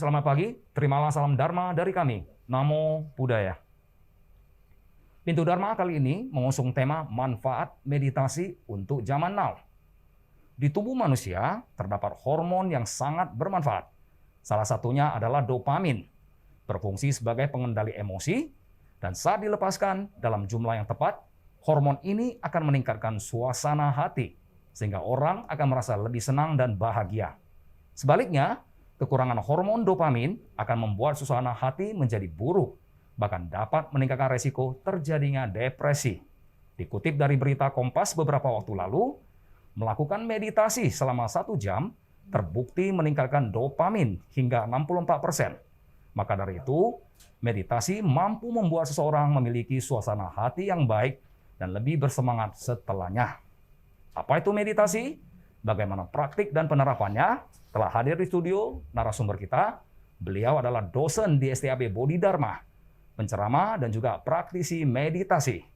selamat pagi. Terimalah salam Dharma dari kami. Namo Buddhaya. Pintu Dharma kali ini mengusung tema manfaat meditasi untuk zaman now. Di tubuh manusia terdapat hormon yang sangat bermanfaat. Salah satunya adalah dopamin, berfungsi sebagai pengendali emosi, dan saat dilepaskan dalam jumlah yang tepat, hormon ini akan meningkatkan suasana hati, sehingga orang akan merasa lebih senang dan bahagia. Sebaliknya, kekurangan hormon dopamin akan membuat suasana hati menjadi buruk, bahkan dapat meningkatkan resiko terjadinya depresi. Dikutip dari berita Kompas beberapa waktu lalu, melakukan meditasi selama 1 jam terbukti meningkatkan dopamin hingga 64%. Maka dari itu, meditasi mampu membuat seseorang memiliki suasana hati yang baik dan lebih bersemangat setelahnya. Apa itu meditasi? Bagaimana praktik dan penerapannya? Telah hadir di studio narasumber kita. Beliau adalah dosen di STAB Bodhidharma, penceramah dan juga praktisi meditasi.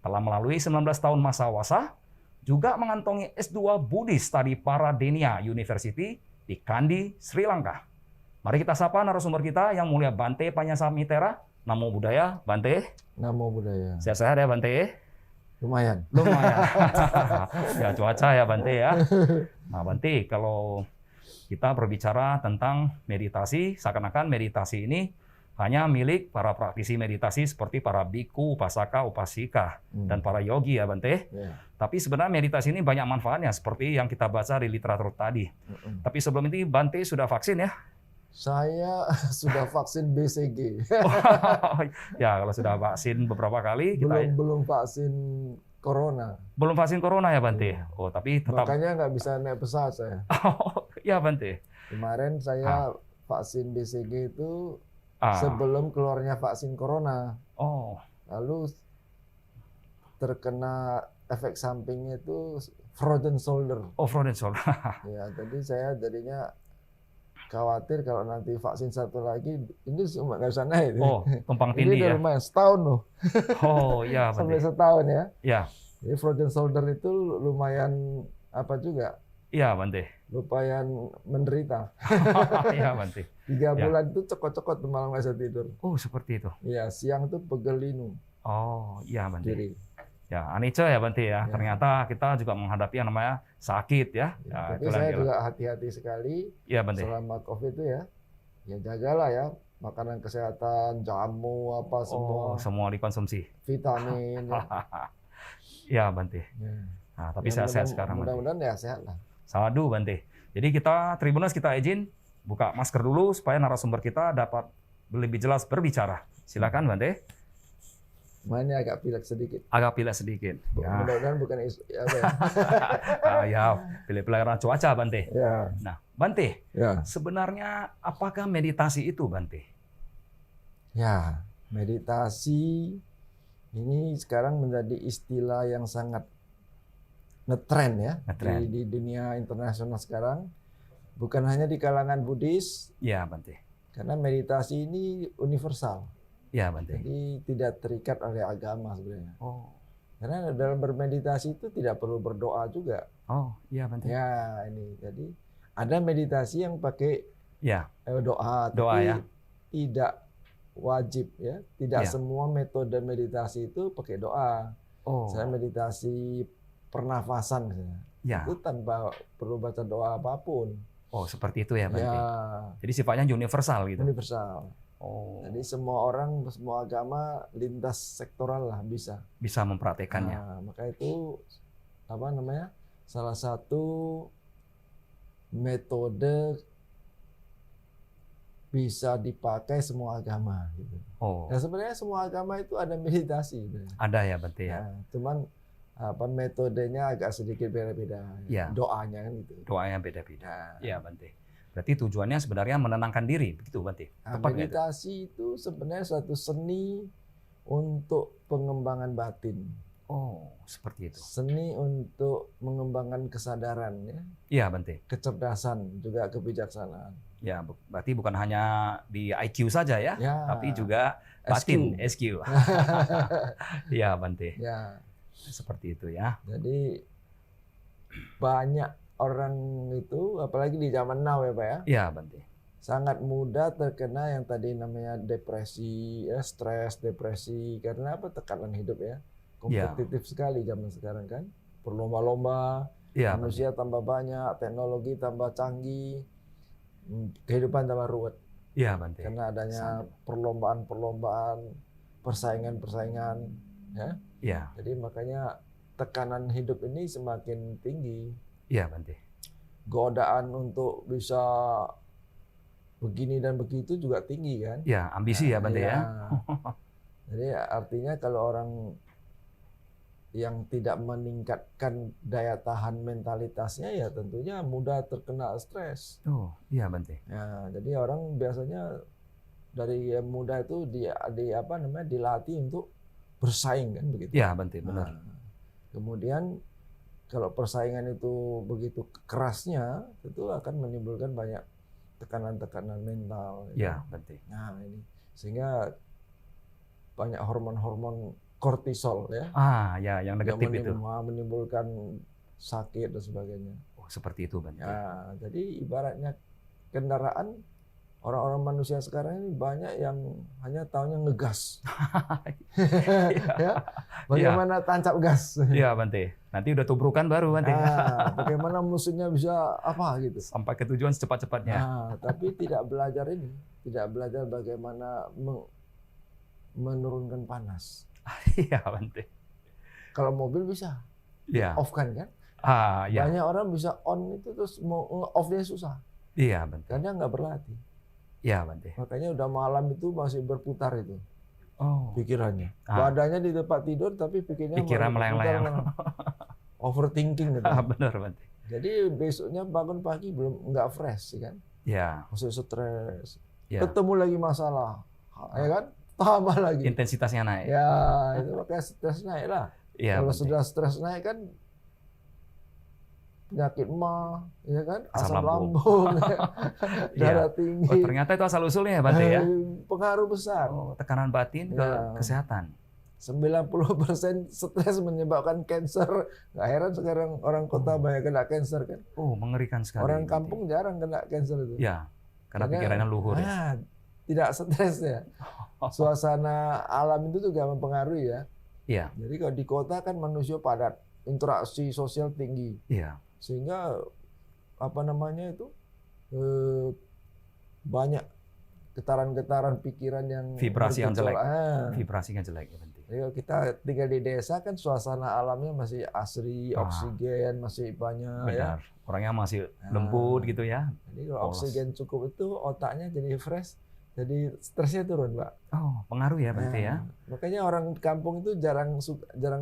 Telah melalui 19 tahun masa wasa, juga mengantongi S2 Buddhist Study Paradenia University di Kandy, Sri Lanka. Mari kita sapa narasumber kita yang mulia Bante Panyasamitera. Namo Buddhaya, Bante. Namo Buddhaya. Sehat-sehat ya Bante? Lumayan. Lumayan. Ya cuaca ya Bante ya. Nah Bante, kalau kita berbicara tentang meditasi, seakan-akan meditasi ini hanya milik para praktisi meditasi seperti para biku, upasaka, upasika, dan para yogi ya Bante. Yeah. Tapi sebenarnya meditasi ini banyak manfaatnya seperti yang kita baca di literatur tadi. Tapi sebelum ini Bante sudah vaksin ya? Saya sudah vaksin BCG. Ya kalau sudah vaksin beberapa kali kita belum vaksin corona. Belum vaksin corona ya Bante. Oh tapi tetap. Makanya nggak bisa naik pesawat saya. Oh ya Bante. Kemarin saya vaksin BCG itu sebelum keluarnya vaksin corona. Oh. Lalu terkena efek sampingnya itu frozen shoulder. Oh frozen shoulder. Ya, jadi saya jadinya khawatir kalau nanti vaksin satu lagi ini cuma nggak bisa naik. Oh, tumpang tindih ya. Ini lumayan setahun loh. Oh iya. Sampai setahun ya. Ya. Jadi frozen shoulder itu lumayan apa juga? Iya Bante. Lumayan menderita. Iya Bante. 3 bulan itu cokot-cokot malam nggak bisa tidur. Oh seperti itu. Iya siang tuh pegel linu. Oh iya Bante. Jadi. Ya, anicca ya Bante ya. Ternyata kita juga menghadapi yang namanya sakit ya. Tapi saya juga hati-hati sekali selama COVID itu ya. Ya jagalah ya makanan kesehatan, jamu apa semua. Oh, semua dikonsumsi. Vitamin. Ya Bante. Nah, tapi sehat-sehat sekarang. Mudah-mudahan ya sehat lah. Sadu Bante. Jadi kita Tribuners kita izin buka masker dulu supaya narasumber kita dapat lebih jelas berbicara. Silakan Bante. Mainnya agak pilek sedikit. Agak pilek sedikit. Ya. Mudah-mudahan bukan apa ya. Ya, pilek-pilek karena cuaca, Bante. Ya. Nah, Bante, ya. Sebenarnya apakah meditasi itu, Bante? Ya, meditasi ini sekarang menjadi istilah yang sangat ngetren ya. Di dunia internasional sekarang. Bukan hanya di kalangan Buddhis. Ya, Bante. Karena meditasi ini universal. Ya, Bante. Jadi tidak terikat oleh agama sebenarnya. Oh. Karena dalam bermeditasi itu tidak perlu berdoa juga. Oh, iya Bante. Ya, ini. Jadi ada meditasi yang pakai doa, tapi ya. Tidak wajib ya. Tidak semua metode meditasi itu pakai doa. Oh. Saya meditasi pernafasan misalnya. Ya. Itu tanpa perlu baca doa apapun. Oh, seperti itu ya, Bante. Ya. Jadi sifatnya universal gitu. Universal. Oh. Jadi semua orang, semua agama lintas sektoral lah bisa mempraktekannya. Nah, maka itu apa namanya? Salah satu metode bisa dipakai semua agama gitu. Oh. Nah, sebenarnya semua agama itu ada meditasi. Ada ya Bante ya. Nah, cuman apa metodenya agak sedikit beda-beda. Ya. Doanya kan gitu. Doanya beda-beda. Iya Bante. Berarti tujuannya sebenarnya menenangkan diri, begitu Bante? Meditasi itu sebenarnya suatu seni untuk pengembangan batin. Oh, seperti itu. Seni untuk mengembangkan kesadaran ya. Iya, Bante. Kecerdasan juga kebijaksanaan. Ya, berarti bukan hanya di IQ saja ya, tapi juga batin, SQ. Iya, Bante. Ya. Seperti itu ya. Jadi banyak orang itu, apalagi di zaman now ya Pak ya. Iya, Bante. sangat mudah terkena yang tadi namanya depresi, ya, stres, depresi. Karena apa? Tekanan hidup ya. Kompetitif sekali zaman sekarang kan. Berlomba-lomba, manusia tambah banyak, teknologi tambah canggih, kehidupan tambah ruwet. Iya, Bante. Karena adanya perlombaan-perlombaan, persaingan-persaingan, ya. Iya. Jadi makanya tekanan hidup ini semakin tinggi. Iya, Bante. Godaan untuk bisa begini dan begitu juga tinggi kan? Ya, ambisi ya Bante ya. Jadi artinya kalau orang yang tidak meningkatkan daya tahan mentalitasnya ya tentunya mudah terkena stres. Oh, iya Bante. Ya, jadi orang biasanya dari muda itu dilatih untuk bersaing kan begitu. Iya Bante, benar. Kemudian kalau persaingan itu begitu kerasnya, itu akan menimbulkan banyak tekanan-tekanan mental. Ya, Bante. Nah ini sehingga banyak hormon-hormon kortisol ya. Ya, yang negatif itu. Menimbulkan sakit dan sebagainya. Oh, seperti itu Bante. Ya, jadi ibaratnya kendaraan, orang-orang manusia sekarang ini banyak yang hanya tahunya ngegas. Ya, bagaimana tancap gas? Iya Bante. Nanti udah tubrukan baru Bante. Bagaimana musuhnya bisa apa gitu? Sampai ke tujuan secepat-cepatnya. Tapi tidak belajar ini, tidak belajar bagaimana menurunkan panas. Iya Bante. Kalau mobil bisa, off kan? Ya. Banyak orang bisa on itu terus mau off-nya susah. Iya Bante. Karena nggak berlatih. Iya Bante. Makanya udah malam itu masih berputar itu. Pikirannya. Badannya di tempat tidur tapi pikiran melayang-layang. Overthinking gitu. Benar Bante. Jadi besoknya bangun pagi belum nggak fresh kan? Iya. Masih stres. Ketemu lagi masalah, ya kan? Tambah lagi. Intensitasnya naik. Ya, itu makanya stres naik lah. Kalau sudah stres naik kan penyakit mah, ya kan, asam lambung, darah tinggi. Oh, ternyata itu asal usulnya ya Bante ya. Pengaruh besar. Tekanan batin ke kesehatan. 90% stres menyebabkan kanker. Nggak heran sekarang orang kota banyak kena kanker kan. Mengerikan sekali. Orang kampung jarang kena kanker itu. Ya, karena pikirannya luhur ya. Tidak stres ya. Suasana alam itu juga mempengaruhi ya. Iya. Jadi kalau di kota kan manusia padat, interaksi sosial tinggi. Iya. Sehingga banyak getaran-getaran pikiran yang vibrasi yang jelek. Vibrasinya jelek ya Bante. Jadi kalau kita tinggal di desa kan suasana alamnya masih asri, oksigen masih banyak. Benar. Ya. Orangnya masih lembut gitu ya. Jadi kalau oksigen cukup itu otaknya jadi fresh. Jadi stresnya turun, Pak. Pengaruh ya Bante ya. Makanya orang kampung itu jarang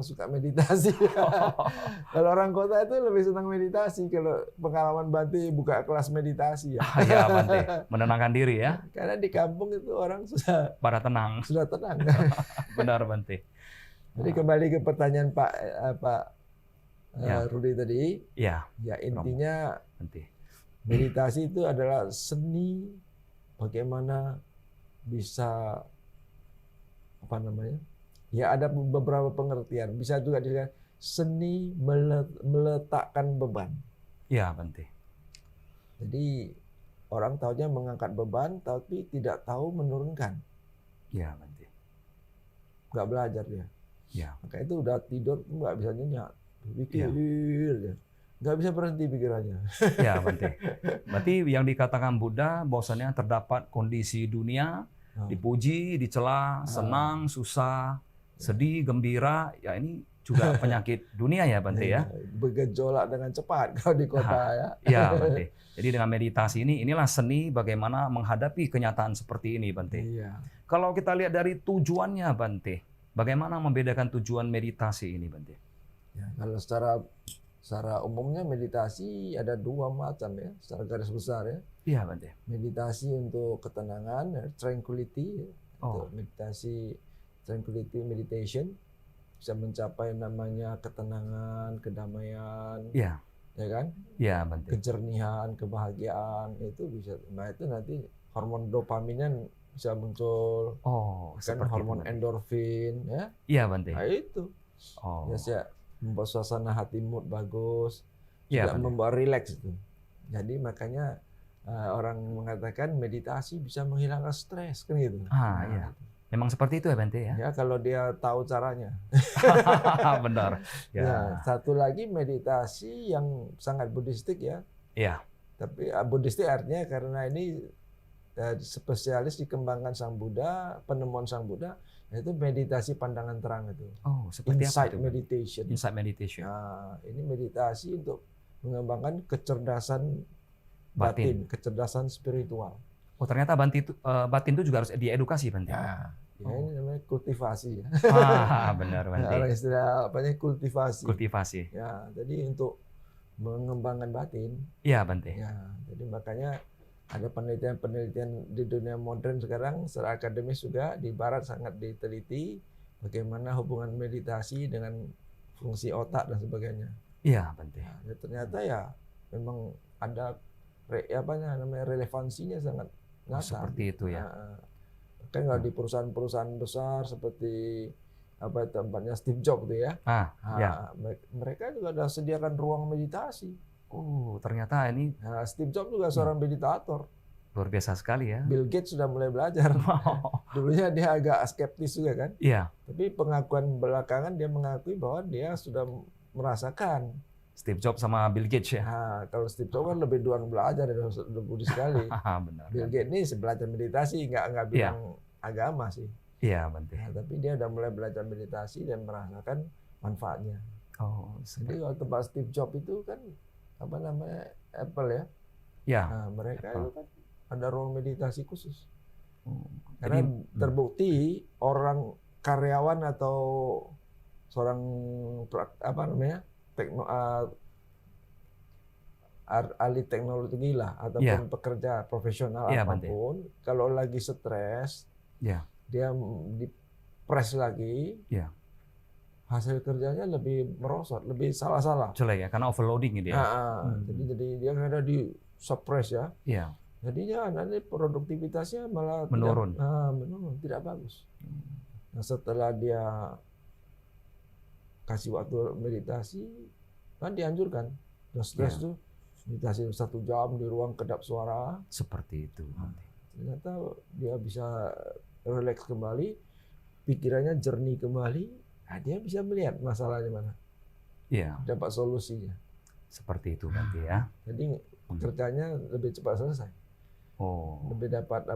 suka meditasi. Kalau orang kota itu lebih senang meditasi. Kalau pengalaman Bante buka kelas meditasi ya. Iya Bante, menenangkan diri ya. Karena di kampung itu orang sudah tenang. Sudah tenang. Benar Bante. Jadi kembali ke pertanyaan Pak Rudi tadi. Ya. Ya intinya Bante. Meditasi itu adalah seni bagaimana bisa ya ada beberapa pengertian. Bisa juga dikatakan seni meletakkan beban. Ya Bante. Jadi orang taunya mengangkat beban tapi tidak tahu menurunkan. Ya Bante. Nggak belajar dia. Ya. Maka itu udah tidur nggak bisa nyenyak. Pikir ya. Nggak bisa berhenti pikirannya. Ya Bante. Berarti yang dikatakan Buddha bahwasannya terdapat kondisi dunia, dipuji, dicela, senang, susah, sedih, gembira. Ya ini juga penyakit dunia ya Bante ya. Bergejolak dengan cepat kalau di kota ya. Ya Bante. Jadi dengan meditasi inilah seni bagaimana menghadapi kenyataan seperti ini Bante. Iya. Kalau kita lihat dari tujuannya Bante, bagaimana membedakan tujuan meditasi ini Bante? Ya, kalau secara umumnya meditasi ada dua macam ya, secara garis besar ya. Iya Bante. Meditasi untuk ketenangan, tranquility. Untuk meditasi, tranquility meditation bisa mencapai namanya ketenangan, kedamaian. Iya. Ya kan? Iya Bante. Kejernihan, kebahagiaan itu bisa. Nah itu nanti hormon dopaminnya bisa muncul. Kan hormon endorfin ya. Iya Bante. Nah itu. Ya, membuat suasana hati mood bagus, juga membawa relax itu. Jadi makanya orang mengatakan meditasi bisa menghilangkan stres kan gitu. Iya. Memang seperti itu ya Bante ya? Ya kalau dia tahu caranya. Benar. Ya. Ya, satu lagi meditasi yang sangat buddhistik ya. Iya. Tapi buddhistik artinya karena ini spesialis dikembangkan Sang Buddha, penemuan Sang Buddha, yaitu meditasi pandangan terang itu. Oh, seperti Insight apa itu? Meditation. Insight meditation. Nah, ini meditasi untuk mengembangkan kecerdasan batin, kecerdasan spiritual. Oh, ternyata batin itu juga harus diedukasi, Bante. Ya, ini namanya kultivasi ya. Benar, Bante. Nah, istilah apanya kultivasi. Kultivasi. Ya, jadi untuk mengembangkan batin. Iya, Bante. Ya, jadi makanya ada penelitian-penelitian di dunia modern sekarang secara akademis juga di barat sangat diteliti bagaimana hubungan meditasi dengan fungsi otak dan sebagainya. Iya, Bante. Nah, ternyata ya memang ada relevansinya sangat nyata. Seperti itu ya. Kan kalau di perusahaan-perusahaan besar seperti tempatnya Steve Jobs itu ya. Ya. Mereka juga sudah sediakan ruang meditasi. Oh, ternyata ini Steve Jobs juga seorang meditator. Luar biasa sekali ya. Bill Gates sudah mulai belajar. Dulunya dia agak skeptis juga kan. Iya. Tapi pengakuan belakangan dia mengakui bahwa dia sudah merasakan. Steve Jobs sama Bill Gates ya. Nah, kalau Steve Jobs kan lebih duluan belajar dari Budi sekali. Benar. Bill Gates ini belajar meditasi, nggak bilang agama sih. Iya, Bante. Nah, tapi dia udah mulai belajar meditasi dan merasakan manfaatnya. Oh, jadi waktu tempat Steve Jobs itu kan Apple ya. Ya. Nah, mereka itu kan ada ruang meditasi khusus. Karena terbukti orang karyawan atau seorang ahli teknologi lah ataupun pekerja profesional apapun, kalau lagi stres, dia dipres lagi, hasil kerjanya lebih merosot, lebih salah-salah. Jelek ya, karena overloading gitu ya. Jadi dia ada di suppress ya. Jadinya nanti produktivitasnya malah menurun. Menurun, tidak bagus. Nah, setelah dia kasih waktu meditasi, kan dianjurkan. Stres itu meditasi 1 jam di ruang kedap suara. Seperti itu. Ternyata dia bisa rileks kembali, pikirannya jernih kembali, dia bisa melihat masalahnya mana. Dapat solusinya. Seperti itu nanti ya. Jadi kerjanya lebih cepat selesai. Lebih dapat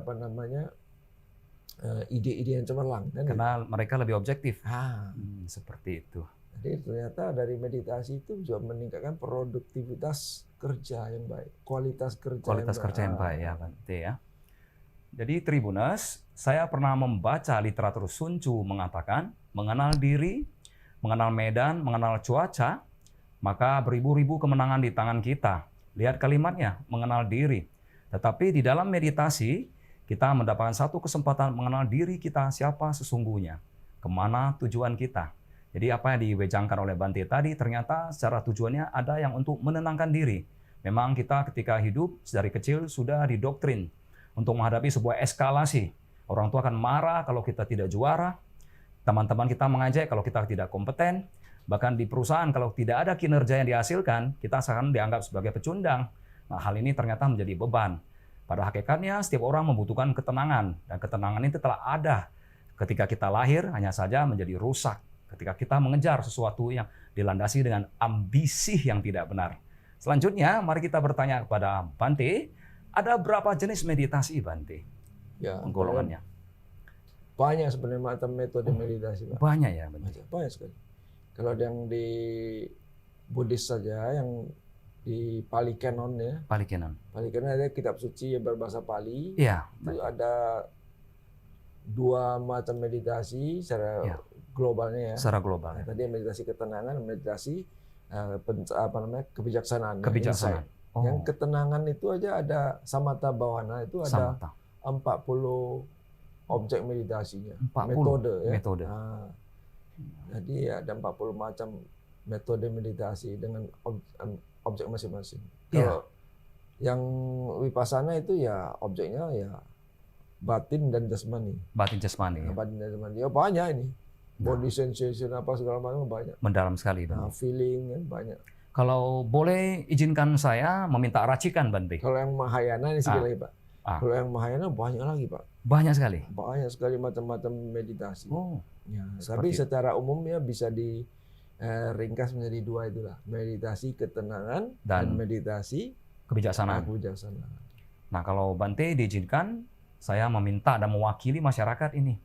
ide-ide yang cemerlang. Karena mereka lebih objektif. Seperti itu. Jadi ternyata dari meditasi itu juga meningkatkan produktivitas kerja yang baik, kualitas kerja yang baik ya, Bante ya. Jadi Tribuners, saya pernah membaca literatur Sun Tzu mengatakan, mengenal diri, mengenal medan, mengenal cuaca, maka beribu-ribu kemenangan di tangan kita. Lihat kalimatnya, mengenal diri. Tetapi di dalam meditasi, kita mendapatkan satu kesempatan mengenal diri kita siapa sesungguhnya, kemana tujuan kita. Jadi apa yang diwejangkan oleh Bante tadi ternyata secara tujuannya ada yang untuk menenangkan diri. Memang kita ketika hidup dari kecil sudah didoktrin untuk menghadapi sebuah eskalasi. Orang tua akan marah kalau kita tidak juara, teman-teman kita mengajak kalau kita tidak kompeten, bahkan di perusahaan kalau tidak ada kinerja yang dihasilkan, kita akan dianggap sebagai pecundang. Nah, hal ini ternyata menjadi beban. Pada hakikatnya setiap orang membutuhkan ketenangan, dan ketenangan itu telah ada ketika kita lahir, hanya saja menjadi rusak ketika kita mengejar sesuatu yang dilandasi dengan ambisi yang tidak benar. Selanjutnya, mari kita bertanya kepada Bante, ada berapa jenis meditasi, Bante? Ya, golongannya. Banyak sebenarnya macam metode meditasi, Pak. Banyak ya, Bante. Banyak sekali. Kalau yang di Buddhis saja, yang di Pali Canon ya. Pali Canon ada kitab suci yang berbahasa Pali. Iya. Itu ada 2 macam meditasi secara globalnya ya. Secara global. Nah, tadi meditasi ketenangan, meditasi kebijaksanaan. Kebijaksanaan. Yang ketenangan itu aja ada samatha bhavana, itu ada 40 objek meditasinya. 40 metode. Nah, jadi ada 40 macam metode meditasi dengan objek masing-masing. Kalau yang vipassana itu ya objeknya ya batin dan jasmani. Batin jasmani. Batin dan jasmani. Ya banyak ini. Body sensation apa segala macam banyak. Mendalam sekali. Feeling kan banyak. Kalau boleh izinkan saya meminta racikan, Bante. Kalau yang Mahayana ini sekali lagi, Pak. Kalau yang Mahayana banyak lagi, Pak. Banyak sekali. Banyak sekali macam-macam meditasi. Oh. Ya, tapi secara umum ya bisa ringkas menjadi dua itulah. Meditasi ketenangan dan meditasi kebijaksanaan. Nah, kalau Bante diizinkan, saya meminta dan mewakili masyarakat ini.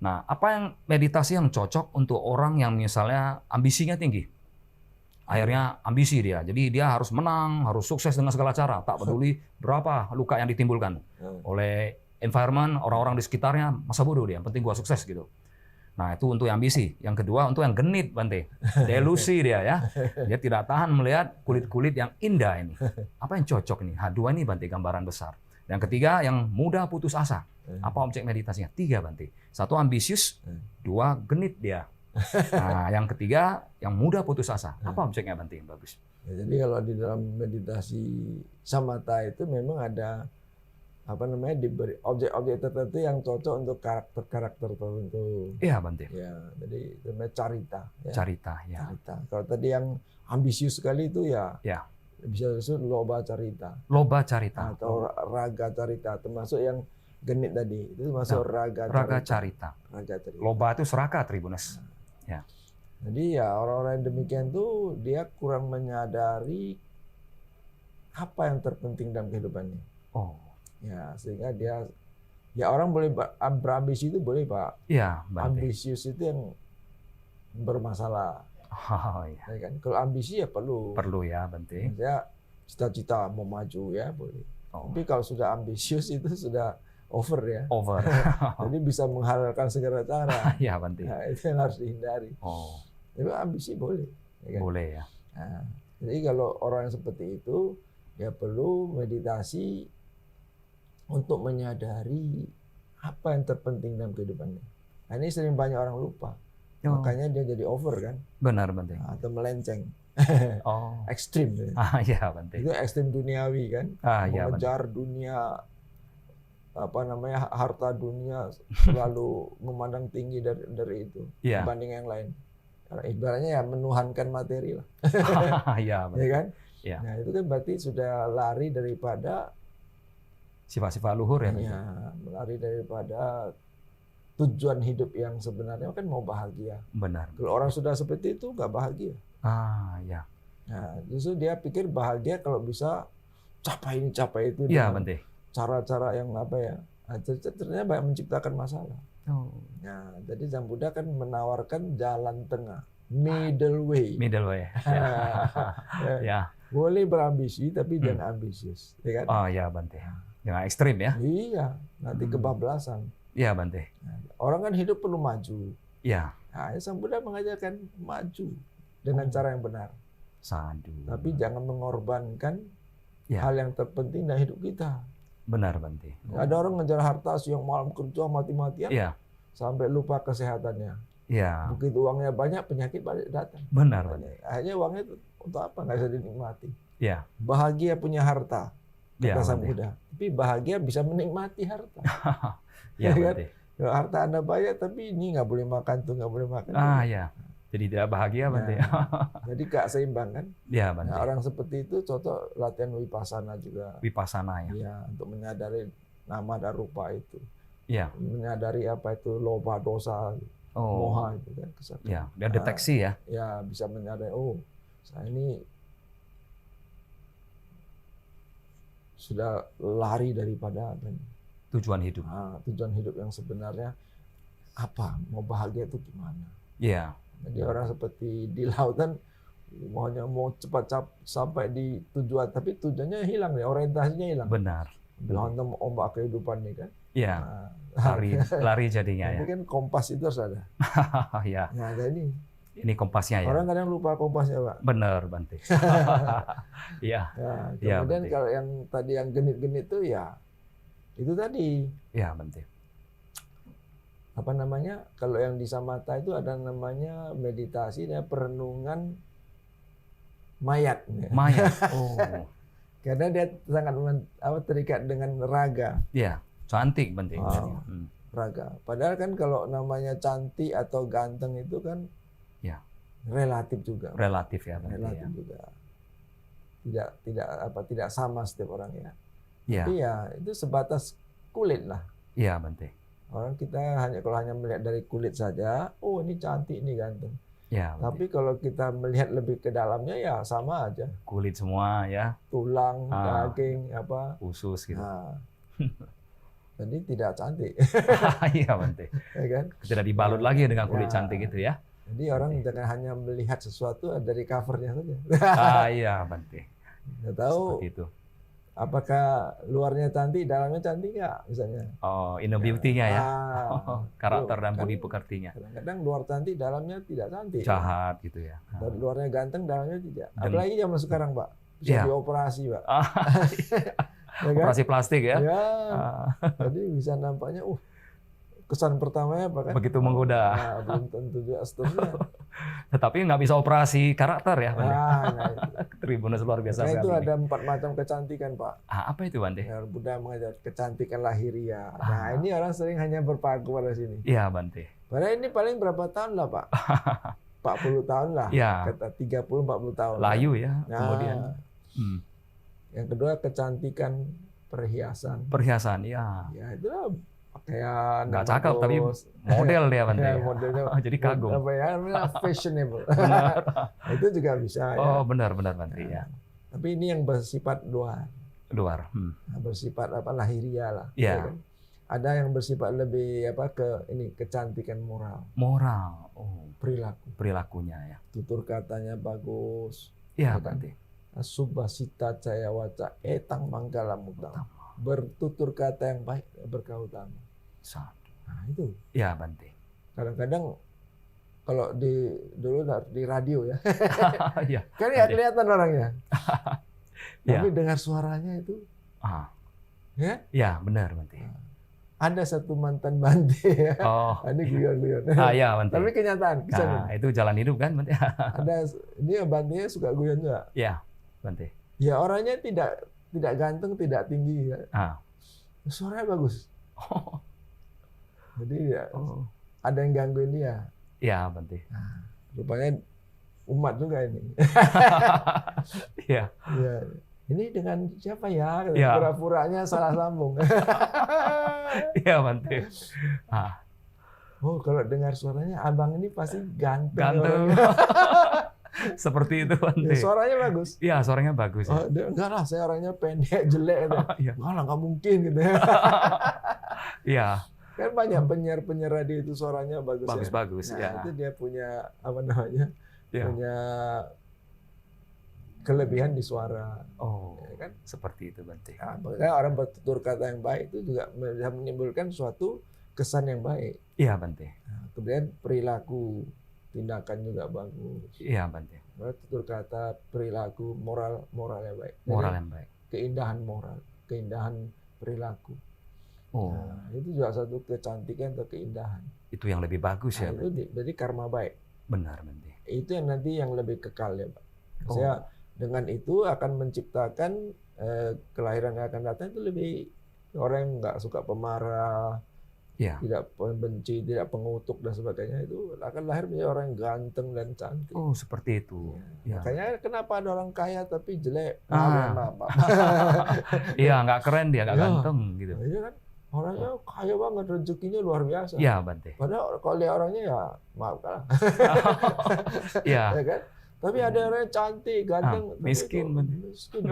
Nah, apa yang meditasi yang cocok untuk orang yang misalnya ambisinya tinggi? Akhirnya ambisi dia, jadi dia harus menang, harus sukses dengan segala cara, tak peduli berapa luka yang ditimbulkan oleh environment, orang-orang di sekitarnya, masa bodoh dia, penting gua sukses gitu. Nah, itu untuk yang ambisi. Yang kedua untuk yang genit, Bante. Delusi dia ya. Dia tidak tahan melihat kulit-kulit yang indah ini. Apa yang cocok nih? Dua ini, Bante, gambaran besar. Yang ketiga yang mudah putus asa. Apa objek meditasinya? 3, Bante. 1 ambisius, 2 genit dia. Nah, yang ketiga yang mudah putus asa. Apa objeknya, Bante, yang bagus? Ya, jadi kalau di dalam meditasi samatha itu memang ada diberi objek-objek tertentu yang cocok untuk karakter-karakter tertentu. Iya, Bante. Ya, jadi itu namanya carita. Ya. Carita, ya. Carita. Kalau tadi yang ambisius sekali itu ya. Bisa disebut loba carita. Loba carita. Atau raga carita, termasuk yang genit tadi itu masuk raga carita. Raga carita. Loba itu serakah, Tribunas. Ya. Jadi ya orang-orang yang demikian tuh dia kurang menyadari apa yang terpenting dalam kehidupannya. Oh. Ya, sehingga dia ya orang boleh berambisi itu boleh, Pak. Iya, Bante. Ambisius itu yang bermasalah. Oh, iya. Ya kan? Kalau ambisi ya perlu. Perlu ya, Bante. Ya, cita-cita mau maju ya boleh. Tapi kalau sudah ambisius itu sudah over ya. Over. Jadi bisa menghalalkan segala cara. Iya, Bante. Nah, itu yang harus dihindari. Oh. Tapi ambisi boleh. Ya kan? Boleh ya. Nah, jadi kalau orang yang seperti itu ya perlu meditasi untuk menyadari apa yang terpenting dalam kehidupannya. Nah, ini sering banyak orang lupa. Makanya dia jadi over kan. Benar, Bante. Atau melenceng. Oh. Ekstrim. Iya, Bante. Itu ekstrim duniawi kan. Mengejar dunia, harta dunia, selalu memandang tinggi dari itu dibanding yang lain. Karena ibaratnya ya menuhankan materi lah. Iya, ya kan? Ya. Nah, itu kan berarti sudah lari daripada sifat-sifat luhur ya. Ya, lari daripada tujuan hidup yang sebenarnya kan mau bahagia. Benar. Kalau orang sudah seperti itu nggak bahagia. Ya. Nah, justru dia pikir bahagia kalau bisa capai ini capai itu. Iya, Bante. Cara-cara yang ternyata banyak menciptakan masalah. Oh. Nah, jadi Sang Buddha kan menawarkan jalan tengah, middle way. Middle way. Ya. Boleh berambisi tapi jangan ambisius, ya kan? Oh ya, Bante. Jangan ekstrim ya. Iya, nanti kebablasan. Iya, Bante. Orang kan hidup perlu maju. Iya. Nah, Sang Buddha mengajarkan maju dengan cara yang benar. Sadu. Tapi jangan mengorbankan hal yang terpenting dalam hidup kita. Benar, Bante. Ada orang ngejar harta siang malam kerja mati-matian sampai lupa kesehatannya. Iya. Begitu uangnya banyak, penyakit balik datang. Benar, Bante. Akhirnya uangnya untuk apa? Nggak bisa dinikmati. Iya. Bahagia punya harta, kata Sang Buddha. Tapi bahagia bisa menikmati harta. Iya, Bante. Kan? Harta Anda banyak, tapi ini nggak boleh makan tuh, nggak boleh makan. Iya. Jadi tidak bahagia, Bante. Jadi gak seimbang kan? Iya, Bante. Nah, orang seperti itu cocok latihan vipassana juga. Vipassana ya. Iya, untuk menyadari nama dan rupa itu. Iya. Menyadari apa itu loba, dosa, moha itu kan kesatuan. Iya, dan deteksi ya. Ya, bisa menyadari saya ini sudah lari daripada tujuan hidup. Tujuan hidup yang sebenarnya apa? Mau bahagia itu gimana? Iya. Jadi orang seperti di lautan maunya mau cepat sampai di tujuan, tapi tujuannya hilang ya, orientasinya hilang. Benar. Hantam ombak kehidupan ini kan. Iya. Lari jadinya ya. Ini kan kompas itu harus ada. Iya. Nah, ada ini. Ini kompasnya ya. Orang kadang lupa kompasnya, Pak. Benar, Bante. Iya. Kemudian kalau yang tadi yang genit-genit itu ya itu tadi. Iya, Bante. Apa namanya? Kalau yang di samatha itu ada namanya meditasi dan perenungan mayat. Mayat. Karena dia sangat terikat dengan raga. Iya, cantik, Bante. Raga. Padahal kan kalau namanya cantik atau ganteng itu kan relatif juga. Relatif ya, Bante. Relatif juga. tidak sama setiap orang ya. Ya. Tapi ya itu sebatas kulit lah. Iya, Bante. Orang kita kalau hanya melihat dari kulit saja, oh ini cantik, ini ganteng. Ya, tapi kalau kita melihat lebih ke dalamnya ya sama aja. Kulit semua ya. Tulang, daging, usus gitu. Nah, jadi tidak cantik. Iya, Bante. Ya kan? Tidak dibalut lagi dengan kulit cantik gitu ya. Jadi orang jangan hanya melihat sesuatu dari covernya saja. Iya, Bante. Nggak tahu itu. Apakah luarnya cantik, dalamnya cantik nggak misalnya? Oh, inner beauty-nya ya. Karakter dan budi pekertinya. Kadang-kadang luar cantik, dalamnya tidak cantik. Jahat gitu ya. Luarnya ganteng, dalamnya tidak. Apalagi zaman sekarang, Pak. Bisa dioperasi, Pak. Ya kan? Operasi plastik ya. Ya. Jadi bisa nampaknya, kesan pertamanya bahkan begitu menggoda. Belum tentu juga seterusnya. Tetapi nggak bisa operasi karakter ya, Bante. Tribunus luar biasa sekali. Itu ada 4 macam kecantikan, Pak. Apa itu, Bante? Buddha mengajar kecantikan lahiriah. Nah, ini orang sering hanya berpaku pada sini. Iya, Bante. Padahal ini paling berapa tahun lah, Pak? 40 tahun lah. Ya. Kata 30-40 tahun. Layu ya, kemudian. Yang kedua kecantikan perhiasan. Perhiasan, ya. Ya, itulah pakaian. Nggak cakep, tapi model dia, Bante. Ya, modelnya. Jadi kagum. Apa ya, namanya fashionable. Itu juga bisa. Oh, benar, Bante. Ya. Tapi ini yang bersifat luar. Nah, bersifat lahiriah lah. Ya. Ya kan? Ada yang bersifat lebih kecantikan moral. Moral. Perilakunya ya. Tutur katanya bagus. Iya, ya kan? Bante. Subhasita caya waca etang manggala mutama. Bertutur kata yang baik berkah utama. Nah, itu. Iya, Bante. Kadang-kadang kalau dulu di radio ya. Iya. Kan nggak kelihatan orangnya. Tapi dengar suaranya itu. Ya? Iya, benar, Bante. Ada satu mantan Bante ya. Ini guyon-guyon. Iya, Bante. Tapi kenyataan. Itu jalan hidup kan, Bante. Ini Bante suka guyon juga. Iya, Bante. Ya orangnya tidak ganteng, tidak tinggi ya. Suaranya bagus. Jadi ya ada yang gangguin dia. Iya, Bante. Nah, rupanya umat juga ini. Iya. Ya. Ini dengan siapa ya? Pura-puranya salah sambung. Iya, Bante. Kalau dengar suaranya abang ini pasti ganteng. Seperti itu, Bante. Ya, suaranya bagus. Iya, suaranya bagus. Ya. Enggak lah, saya orangnya pendek, jelek. Enggak lah, nggak mungkin gitu. Iya. Kan banyak penyiar radio itu suaranya bagus. Bagus-bagus. Nah, ya. itu dia punya punya kelebihan di suara. Ya kan? Seperti itu, Bante. Nah, makanya orang bertutur kata yang baik itu juga bisa menimbulkan suatu kesan yang baik. Iya, Bante. Nah, kemudian perilaku, tindakan juga bagus. Iya, Bante. Tutur kata, perilaku, moral yang baik. Moral yang baik. Keindahan moral, keindahan perilaku. Nah, itu juga satu kecantikan atau keindahan. Itu yang lebih bagus ya. Itu jadi karma baik. Benar, Bante. Itu yang nanti yang lebih kekal ya, Pak. Saya dengan itu akan menciptakan kelahiran yang akan datang itu lebih orang yang nggak suka pemarah, tidak pembenci, tidak pengutuk dan sebagainya, itu akan lahir menjadi orang yang ganteng dan cantik. Seperti itu. Ya. Makanya kenapa ada orang kaya tapi jelek? Iya, nggak keren dia, nggak ganteng gitu. Iya kan? Orangnya kaya banget, rezekinya luar biasa. Iya, Bante. Padahal kalau lihat orangnya ya maaf kalah. Iya. Ya kan? Tapi ada orang yang cantik, ganteng, miskin, Bante. Miskin.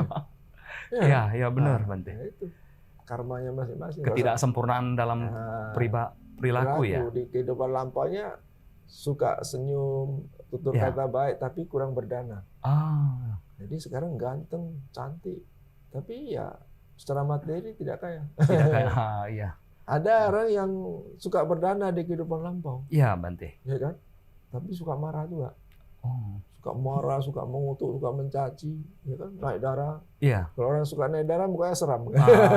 Iya, benar, Bante. Itu karmanya masing-masing. Ketidaksempurnaan dalam perilaku ya. Di kehidupan lampaunya suka senyum, tutur kata baik, tapi kurang berdana. Jadi sekarang ganteng, cantik, tapi ya secara materi tidak kaya. Tidak kaya, iya. Ada orang yang suka berdana di kehidupan lampau. Iya, Bante. Ya kan? Tapi suka marah juga. Suka marah, suka mengutuk, suka mencaci, ya kan? Naik darah. Iya. Kalau orang suka naik darah, mukanya seram.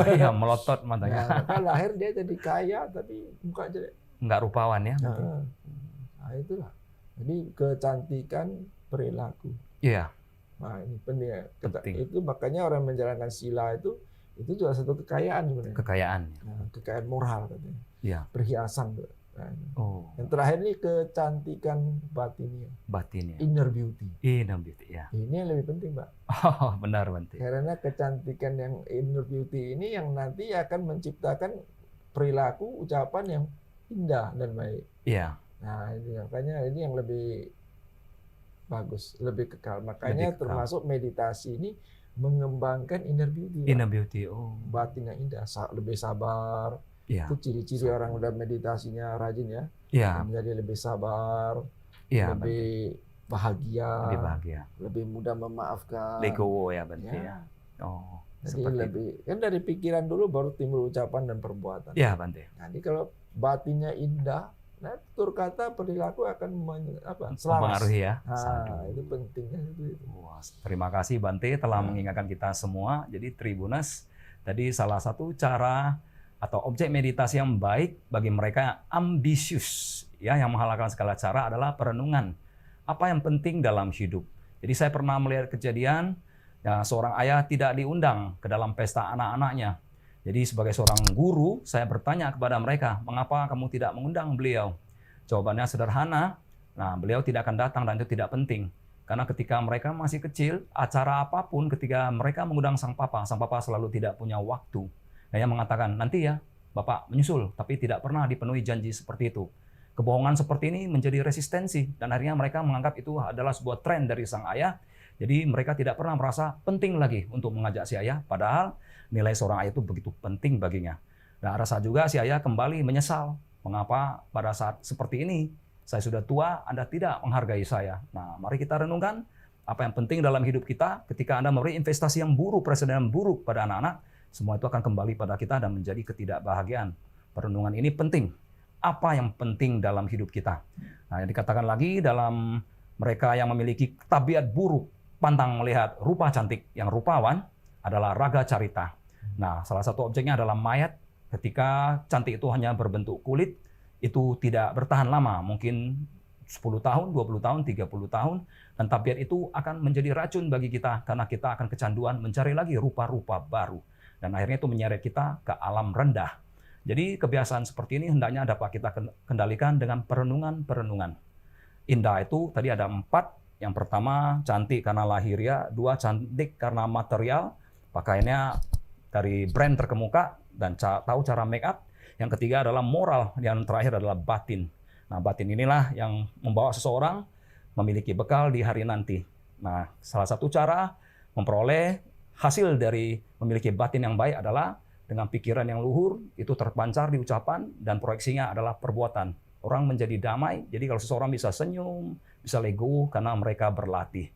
Iya, melotot matanya. Maka lahir dia jadi kaya, tapi muka jelek. Nggak rupawan ya. Nah, itulah. Jadi kecantikan perilaku. Iya. Nah, ini penting. Penting. Itu makanya orang menjalankan sila itu juga satu kekayaan sebenarnya. Kekayaan. Nah, kekayaan moral katanya. Iya. Perhiasan. Oh. Yang terakhir ini kecantikan batinnya. Inner beauty. Inner beauty, ya. Ini yang lebih penting, Pak. Oh, benar, Bante. Karena kecantikan yang inner beauty ini yang nanti akan menciptakan perilaku, ucapan yang indah dan baik. Iya. Nah, makanya ini yang lebih bagus, lebih kekal. Makanya termasuk meditasi ini mengembangkan inner beauty. Inner beauty, oh. Batin yang indah, lebih sabar. Ya. Itu ciri-ciri orang udah meditasinya rajin ya. Ya. Menjadi lebih sabar, ya, lebih bahagia, bahagia, lebih mudah memaafkan. Legowo ya, Bante ya. Oh, jadi lebih itu. Kan dari pikiran dulu baru timbul ucapan dan perbuatan. Ya, Bante. Jadi kalau batinnya indah, nah tutur kata perilaku akan selaras. Mempengaruhi ya. Nah, itu pentingnya itu. Wah, terima kasih Bante telah mengingatkan kita semua. Jadi Tribuners, tadi salah satu cara atau objek meditasi yang baik bagi mereka yang ambisius, ya, yang menghalalkan segala cara adalah perenungan. Apa yang penting dalam hidup? Jadi saya pernah melihat kejadian ya, seorang ayah tidak diundang ke dalam pesta anak-anaknya. Jadi sebagai seorang guru, saya bertanya kepada mereka, mengapa kamu tidak mengundang beliau? Jawabannya sederhana, nah beliau tidak akan datang dan itu tidak penting. Karena ketika mereka masih kecil, acara apapun ketika mereka mengundang sang papa selalu tidak punya waktu. Dia mengatakan, nanti ya Bapak menyusul, tapi tidak pernah dipenuhi janji seperti itu. Kebohongan seperti ini menjadi resistensi, dan akhirnya mereka menganggap itu adalah sebuah tren dari sang ayah. Jadi mereka tidak pernah merasa penting lagi untuk mengajak si ayah, padahal nilai seorang ayah itu begitu penting baginya. Dan rasa juga si ayah kembali menyesal, mengapa pada saat seperti ini, saya sudah tua, Anda tidak menghargai saya. Nah, mari kita renungkan apa yang penting dalam hidup kita ketika Anda memberi investasi yang buruk, presiden yang buruk pada anak-anak, semua itu akan kembali pada kita dan menjadi ketidakbahagiaan. Perenungan ini penting. Apa yang penting dalam hidup kita? Nah, yang dikatakan lagi dalam mereka yang memiliki tabiat buruk, pantang melihat rupa cantik yang rupawan adalah raga carita. Nah, salah satu objeknya adalah mayat. Ketika cantik itu hanya berbentuk kulit, itu tidak bertahan lama, mungkin 10 tahun, 20 tahun, 30 tahun, dan tabiat itu akan menjadi racun bagi kita karena kita akan kecanduan mencari lagi rupa-rupa baru. Dan akhirnya itu menyeret kita ke alam rendah. Jadi kebiasaan seperti ini hendaknya dapat kita kendalikan dengan perenungan-perenungan. Indah itu tadi ada 4. Yang pertama cantik karena lahiriah, 2 cantik karena material, pakaiannya dari brand terkemuka dan tahu cara make up. Yang ketiga adalah moral, yang terakhir adalah batin. Nah, batin inilah yang membawa seseorang memiliki bekal di hari nanti. Nah, salah satu cara memperoleh hasil dari memiliki batin yang baik adalah dengan pikiran yang luhur, itu terpancar di ucapan, dan proyeksinya adalah perbuatan. Orang menjadi damai, jadi kalau seseorang bisa senyum, bisa legowo karena mereka berlatih.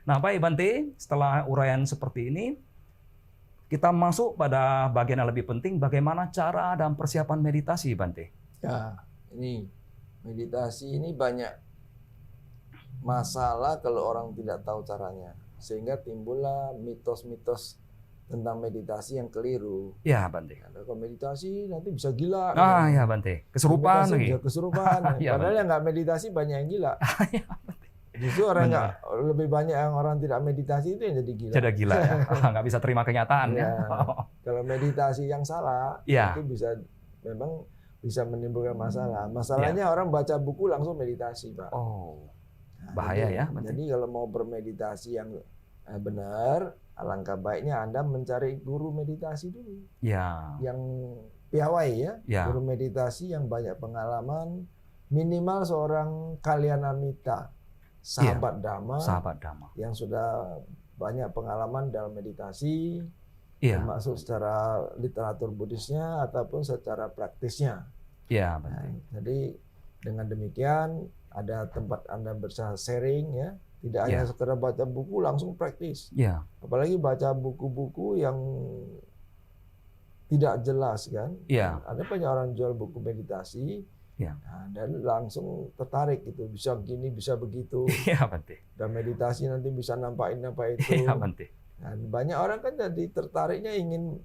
Nah, baik Bante, setelah uraian seperti ini, kita masuk pada bagian yang lebih penting, bagaimana cara dan persiapan meditasi, Bante. Ya, ini meditasi ini banyak masalah kalau orang tidak tahu caranya. Sehingga timbullah mitos-mitos tentang meditasi yang keliru. Ya, Bante. Kalau meditasi nanti bisa gila. Ya, Bante. Kesurupan lagi. Bisa kesurupan. Ya, padahal yang nggak meditasi banyak yang gila. Justru orang lebih banyak yang orang tidak meditasi itu yang jadi gila. Jadi gila ya. Nggak bisa terima kenyataan ya. Kalau meditasi yang salah, itu memang bisa menimbulkan masalah. Masalahnya orang baca buku langsung meditasi, Pak. Oh. Bahaya ya. Bante. Jadi kalau mau bermeditasi yang benar, alangkah baiknya Anda mencari guru meditasi dulu. Ya. Yang piawai ya. Guru meditasi yang banyak pengalaman, minimal seorang kalyanamita, sahabat dhamma, yang sudah banyak pengalaman dalam meditasi, termasuk secara literatur Buddhisnya ataupun secara praktisnya. Iya, nah, jadi dengan demikian ada tempat Anda bisa sharing ya. Tidak hanya sekedar baca buku langsung praktis. Apalagi baca buku-buku yang tidak jelas kan. Ada banyak orang jual buku meditasi. Nah, dan langsung tertarik gitu. Bisa gini, bisa begitu. Dan meditasi nanti bisa nampak itu. Dan banyak orang kan jadi tertariknya ingin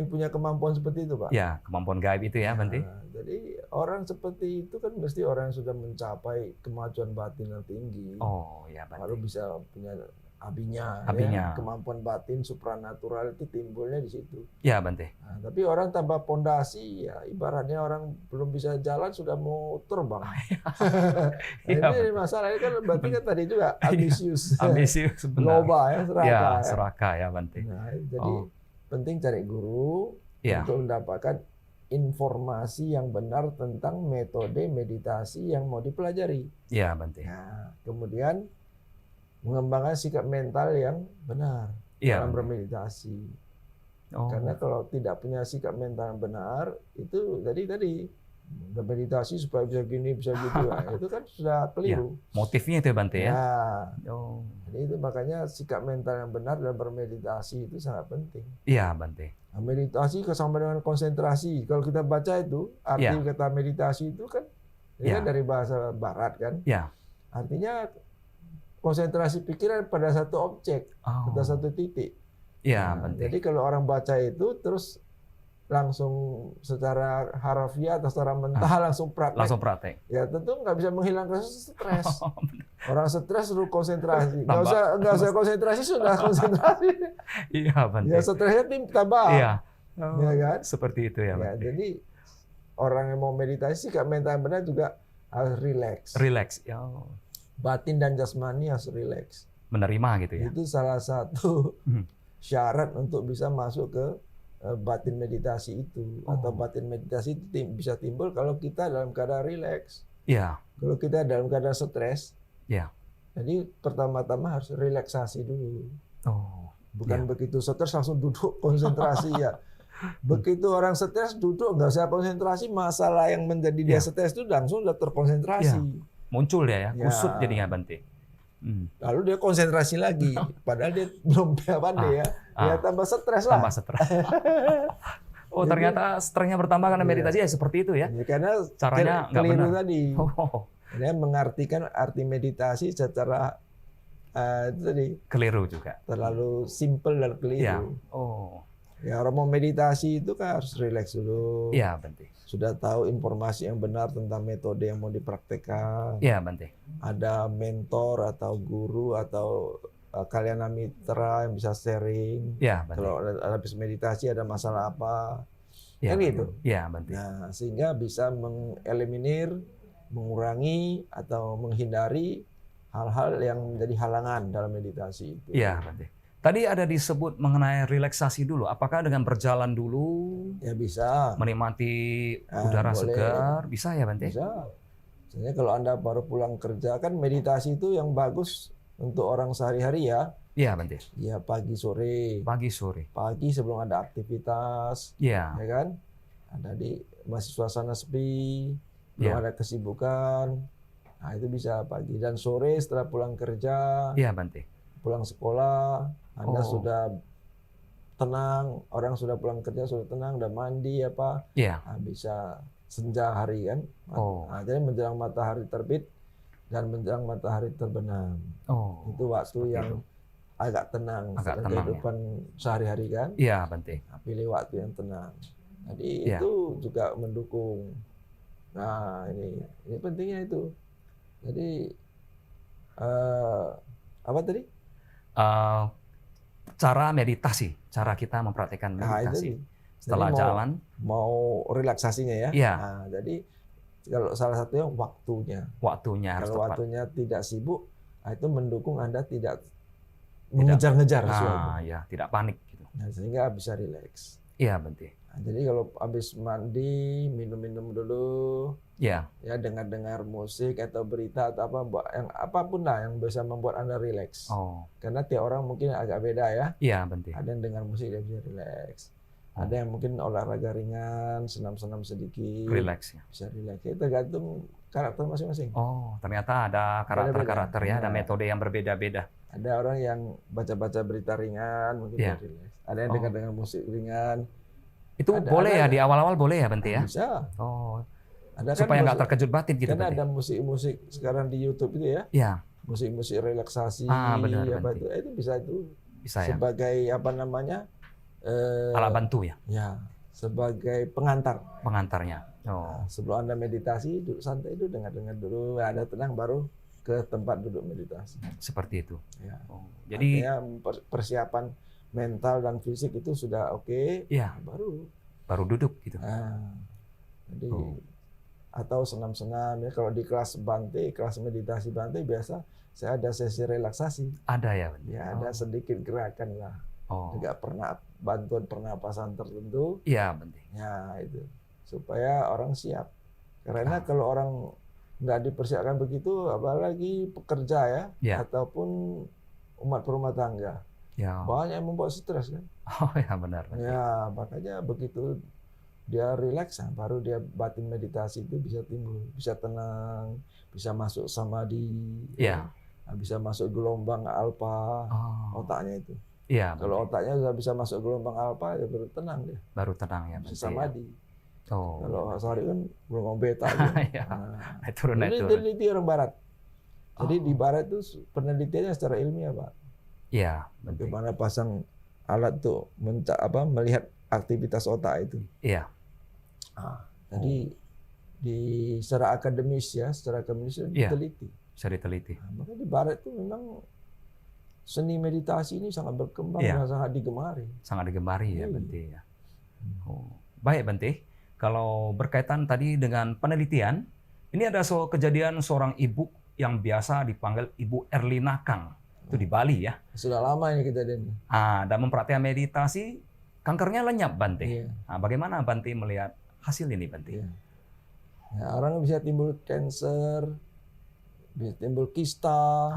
punya kemampuan seperti itu, Pak. Ya, kemampuan gaib itu ya, Bante. Nah, jadi orang seperti itu kan mesti orang yang sudah mencapai kemajuan batin yang tinggi. Oh, ya, Bante. Baru bisa punya abinya. Ya. Abinya. Kemampuan batin supranatural itu timbulnya di situ. Ya, Bante. Nah, tapi orang tanpa pondasi, ya ibaratnya orang belum bisa jalan sudah mau terbang. Nah, ini masalahnya kan berarti kan tadi juga ambisius. Ambisius, benar. Loba ya, serakah. Ya, Ya. serakah ya, Bante. Nah, jadi penting cari guru untuk mendapatkan informasi yang benar tentang metode meditasi yang mau dipelajari. Ya, Bante. Nah, kemudian mengembangkan sikap mental yang benar dalam bermeditasi. Karena kalau tidak punya sikap mental yang benar, itu tadi bermeditasi supaya bisa gini, bisa gitu, itu kan sudah keliru. Ya, motifnya itu ya, Bante ya. Jadi itu makanya sikap mental yang benar dalam bermeditasi itu sangat penting. Iya, Bante. Nah, meditasi sama dengan konsentrasi. Kalau kita baca itu arti kata meditasi itu kan, kan dari bahasa Barat kan. Artinya konsentrasi pikiran pada satu objek, pada satu titik. Iya, Bante. Jadi kalau orang baca itu terus langsung secara harfiah atau secara mental langsung praktek. Ya tentu nggak bisa menghilangkan stres. Orang stres suruh konsentrasi. Nggak usah konsentrasi, sudah konsentrasi. Iya, Bante. Ya stresnya tambah. Iya. Ya kan? Seperti itu ya, Bante. Jadi orang yang mau meditasi sikap mental benar juga harus rileks. Rileks. Ya. Batin dan jasmani harus rileks. Menerima gitu ya. Itu salah satu syarat untuk bisa masuk ke batin meditasi itu. Atau batin meditasi itu bisa timbul kalau kita dalam keadaan rileks. Iya. Kalau kita dalam keadaan stres, jadi pertama-tama harus relaksasi dulu. Bukan begitu stres langsung duduk konsentrasi ya. Begitu orang stres duduk nggak usah konsentrasi, masalah yang menjadi dia stres itu langsung udah terkonsentrasi. Muncul dia ya, kusut jadinya, Bante. Lalu dia konsentrasi lagi, padahal dia belum pandai ya. Ya tambah stres lah. Tambah stres. Jadi, ternyata stresnya bertambah karena meditasi ya seperti itu ya. Karena caranya nggak benar tadi. Dia mengartikan arti meditasi secara itu tadi keliru juga. Terlalu simple dan keliru. Ya orang mau meditasi itu kan harus rileks dulu. Iya, Bante. Sudah tahu informasi yang benar tentang metode yang mau dipraktekkan. Iya, Bante. Ada mentor atau guru atau kalyana mitra yang bisa sharing. Iya, Bante. Kalau habis meditasi ada masalah apa. Ya, kan gitu. Iya, Bante. Nah, sehingga bisa mengeliminir, mengurangi atau menghindari hal-hal yang menjadi halangan dalam meditasi itu. Iya, Bante. Tadi ada disebut mengenai relaksasi dulu. Apakah dengan berjalan dulu? Ya bisa. Menikmati udara segar, bisa ya, Bante? Bisa. Misalnya kalau Anda baru pulang kerja, kan meditasi itu yang bagus untuk orang sehari-hari ya. Iya, Bante. Ya pagi sore. Pagi sore. Pagi sebelum ada aktivitas. Iya. Ya kan? Ada masih suasana sepi, belum ada kesibukan. Nah itu bisa pagi. Dan sore setelah pulang kerja. Iya, Bante. Pulang sekolah. Anda sudah tenang, orang sudah pulang kerja sudah tenang, udah mandi apa, nah, bisa senja hari kan. Nah, jadi menjelang matahari terbit dan menjelang matahari terbenam. Itu waktu yang agak tenang, kehidupan sehari-hari kan. Iya, Bante. Nah, pilih waktu yang tenang. Jadi itu juga mendukung. Nah ini pentingnya itu. Jadi apa tadi? Cara meditasi, cara kita mempraktekkan meditasi. Setelah jalan, mau relaksasinya ya. Nah, jadi kalau salah satunya waktunya. Waktunya harus kalau tepat. Waktunya tidak sibuk, itu mendukung Anda tidak mengejar-ngejar sesuatu. Ya, tidak panik gitu. Nah, sehingga bisa rileks. Iya, Bante. Nah, jadi kalau habis mandi, minum-minum dulu. Ya dengar-dengar musik atau berita atau apa, yang apapun lah yang bisa membuat Anda rileks. Karena tiap orang mungkin agak beda ya. Iya, Bante. Ada yang dengar musik dia bisa rileks. Ada yang mungkin olahraga ringan, senam-senam sedikit. Rileks ya. Bisa rileks. Itu tergantung karakter masing-masing. Ternyata ada karakter-karakter ya, ada metode yang berbeda-beda. Ada orang yang baca-baca berita ringan mungkin bisa rileks. Ada yang dengar musik ringan. Itu boleh ya di awal-awal boleh ya, Bante ya? Bisa. Ada supaya nggak terkejut batin gitu. Karena ada musik-musik sekarang di YouTube itu ya. Iya. Musik-musik relaksasi benar, apa itu bisa ya. Sebagai apa namanya? Alat bantu ya. Ya, sebagai pengantar. Pengantarnya. Nah, sebelum Anda meditasi, duduk santai itu dengar-dengar dulu, ada tenang baru ke tempat duduk meditasi. Seperti itu. Ya. Oh, jadi artinya persiapan mental dan fisik itu sudah oke, ya, baru duduk gitu. Nah, jadi atau senam-senam ya, kalau di kelas Bante, kelas meditasi Bante biasa saya ada sesi relaksasi. Ada ya? Ya, ada sedikit gerakan lah. Juga pernah bantuan pernapasan tertentu. Iya, Bante. Ya, itu supaya orang siap. Karena kalau orang nggak dipersiapkan begitu, apalagi pekerja ya, ataupun umat rumah tangga. Ya. Banyak yang membuat stres kan. Oh ya, benar. Ya, makanya begitu dia rileks, baru dia batin meditasi itu bisa timbul, bisa tenang, bisa masuk samadhi, ya. Bisa masuk gelombang alfa, otaknya itu. Iya. Kalau otaknya sudah bisa masuk gelombang alfa, ya baru tenang dia. Baru tenang ya. Bisa samadhi. Oh. Kalau sehari kan gelombang beta. Ya. Ini teliti orang Barat. Jadi di Barat itu penelitiannya secara ilmiah, Pak. Iya. Bagaimana pasang alat tuh melihat aktivitas otak itu. Iya. Jadi secara akademis diteliti. Bisa diteliti. Maka di Barat itu memang seni meditasi ini sangat berkembang dan sangat digemari. Sangat digemari ya, Bante ya. Baik, Bante. Kalau berkaitan tadi dengan penelitian, ini ada kejadian seorang ibu yang biasa dipanggil Ibu Erlina Kang. Itu di Bali ya. Sudah lama ini kejadian. Dan mempraktikkan meditasi, kankernya lenyap, Bante. Nah, bagaimana Bante melihat hasil ini, Bante? Ya, orang bisa timbul kanker, bisa timbul kista,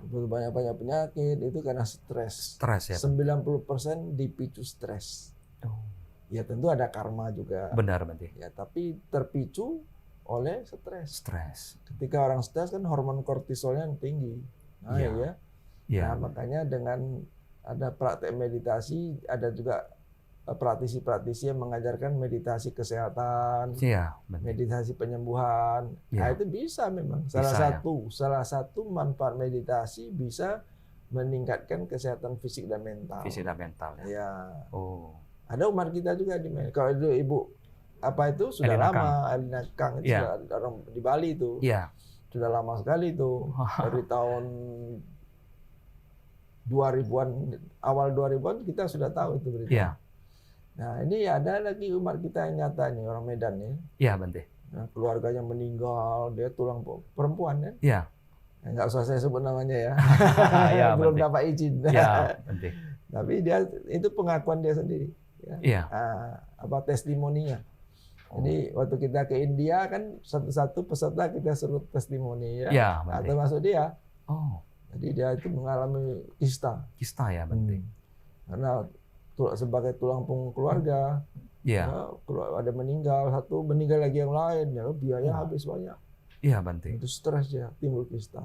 banyak penyakit, itu karena stres. Stres ya. 90% dipicu stres. Ya tentu ada karma juga. Benar, Bante. Ya, tapi terpicu oleh stres. Stres. Ketika orang stres kan hormon kortisolnya tinggi. Nah, ya. Nah, makanya dengan ada praktek meditasi, ada juga praktisi-praktisi yang mengajarkan meditasi kesehatan, meditasi penyembuhan. Nah, itu bisa memang. Salah satu manfaat meditasi bisa meningkatkan kesehatan fisik dan mental. Fisik dan mental. Ya. Ada umat kita juga kalau itu Ibu sudah lama, Erlina Kang itu sudah orang di Bali itu. Sudah lama sekali itu. Dari tahun 2000-an, awal 2000-an kita sudah tahu itu berita. Nah, ini ada lagi umat kita yang nyata nih, orang Medan nih. Iya, Bante. Nah, keluarganya meninggal, dia tulang perempuan kan? Iya. Nggak usah saya sebut namanya ya. Belum Bante. dapat izin. Iya, Bante. Tapi dia itu pengakuan dia sendiri. Iya. Testimoninya. Jadi waktu kita ke India kan satu-satu peserta kita suruh testimoni ya. Iya, termasuk dia. Oh. Jadi dia itu mengalami kista. Kista ya, Bante. Karena sebagai tulang punggung keluarga, ada meninggal satu, meninggal lagi yang lain, ya biaya habis banyak. Iya, Bante. Itu stres dia, timbul kista.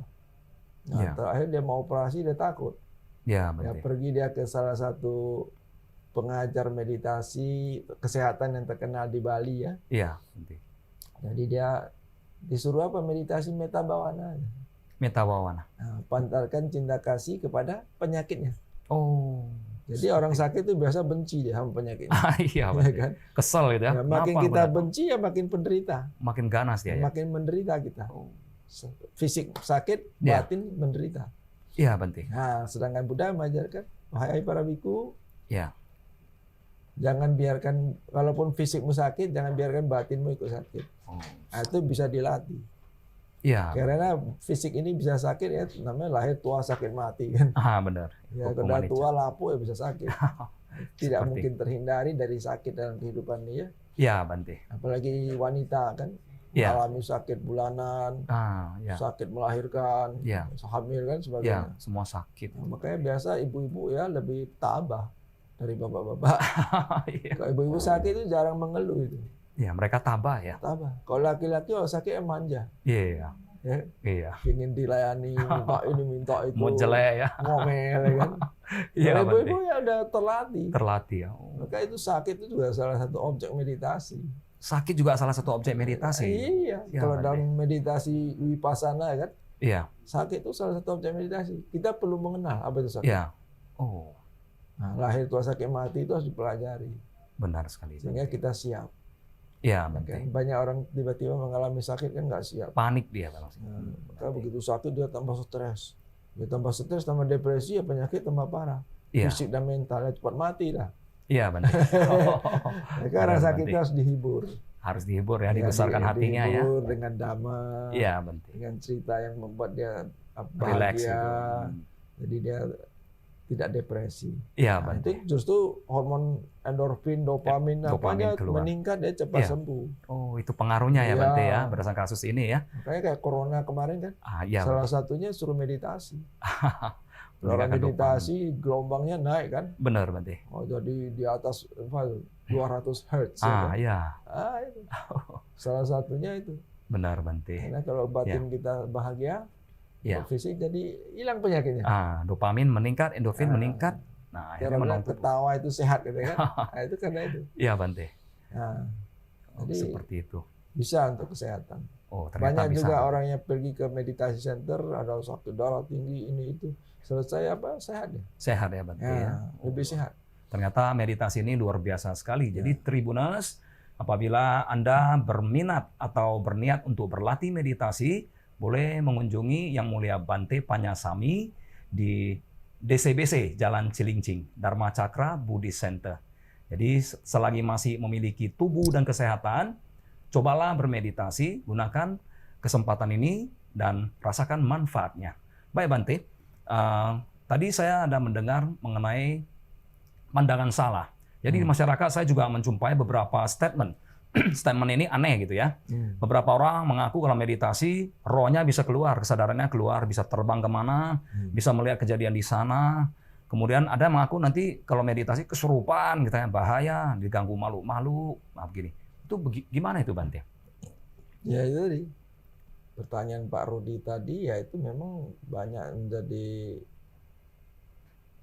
Nah, terakhir dia mau operasi, dia takut. Iya, Bante. Pergi dia ke salah satu pengajar meditasi kesehatan yang terkenal di Bali ya. Iya, Bante. Jadi dia disuruh meditasi metta bhavana. Metta bhavana. Nah, pantarkan cinta kasih kepada penyakitnya. Oh. Jadi orang sakit itu biasa benci dia sama penyakitnya. Iya, kan? Kesel gitu ya. Makin kita benci ya makin penderita. Makin ganas dia. Makin menderita kita. Fisik sakit, batin menderita. Iya, Bante. Nah, sedangkan Buddha mengajarkan, wahai para biku, jangan biarkan, walaupun fisikmu sakit, jangan biarkan batinmu ikut sakit. Nah, itu bisa dilatih. Iya. Karena fisik ini bisa sakit ya, namanya lahir tua sakit mati kan. Benar. Ya, kalau tua lapuk ya bisa sakit. Tidak mungkin terhindari dari sakit dalam kehidupan ini ya. Iya, Bante. Apalagi wanita kan, mengalami sakit bulanan, sakit melahirkan, hamil kan sebagainya. Semua sakit. Nah, makanya biasa ibu-ibu ya lebih tabah dari bapak-bapak. Kalau ibu-ibu sakit itu jarang mengeluh itu. Ya, mereka tabah ya. Tabah. Kalau laki-laki sakit manja. Iya. Iya. Ingin dilayani, minta ini, minta itu. Mau jelek ya. Ngomel kan. Iya, ibu-ibu ya udah terlatih. Terlatih ya. Maka itu sakit itu juga salah satu objek meditasi. Sakit juga salah satu objek meditasi. Iya. Kalau dalam meditasi vipassana kan. Iya. Sakit itu salah satu objek meditasi. Kita perlu mengenal apa itu sakit. Iya. Oh. Nah, lahir tua sakit mati itu harus dipelajari. Benar sekali. Sehingga kita siap. Iya, Bante. Banyak orang tiba-tiba mengalami sakit kan nggak siap. Panik dia kan. Kalau begitu sakit dia tambah stres. Dia tambah stres, tambah depresi, ya penyakit tambah parah. Iya. Fisik dan mentalnya cepat mati lah. Iya, Bante. Mereka orang sakit harus dihibur. Harus dihibur ya, dibesarkan hatinya ya. Dihibur dengan damai. Iya, Bante. Dengan cerita yang membuat dia Relax bahagia. gitu. Jadi dia tidak depresi. Iya, Nah, Bante. itu justru hormon endorfin, dopamin, dopamin dia keluar. meningkat, dia cepat sembuh. Oh, itu pengaruhnya ya, Bante ya, berdasarkan kasus ini ya. Makanya kayak corona kemarin kan, iya, salah satunya suruh meditasi. Orang meditasi gelombangnya naik kan? Benar, Bante. Oh, jadi di atas 200 Hz. Iya. Itu. Salah satunya itu. Benar, Bante. Karena kalau batin kita bahagia, fisik jadi hilang penyakitnya. Dopamin meningkat, endorfin meningkat. Nah, akhirnya ketawa itu sehat gitu kan. Nah, itu karena itu. Iya, Bante. Nah, jadi seperti itu. Bisa untuk kesehatan. Oh, ternyata banyak bisa. juga orang yang pergi ke meditasi center, ada sakit darah tinggi ini itu. Selesai sehat ya. Sehat ya, Bante ya. Lebih sehat. Ternyata meditasi ini luar biasa sekali. Jadi Tribuners, apabila Anda berminat atau berniat untuk berlatih meditasi, boleh mengunjungi Yang Mulia Bante Panyasami di DCBC Jalan Cilincing, Dharma Cakra Buddhist Center. Jadi selagi masih memiliki tubuh dan kesehatan, cobalah bermeditasi, gunakan kesempatan ini dan rasakan manfaatnya. Baik, Bante, tadi saya ada mendengar mengenai pandangan salah. Jadi di masyarakat saya juga menjumpai beberapa statement. Statement ini aneh gitu ya. Beberapa orang mengaku kalau meditasi, rohnya bisa keluar, kesadarannya keluar, bisa terbang kemana, bisa melihat kejadian di sana. Kemudian ada yang mengaku nanti kalau meditasi kesurupan, gitu ya, bahaya, diganggu makhluk-makhluk, begini. Itu gimana itu, Bante? Ya itu tadi. Pertanyaan Pak Rudi tadi ya itu memang banyak menjadi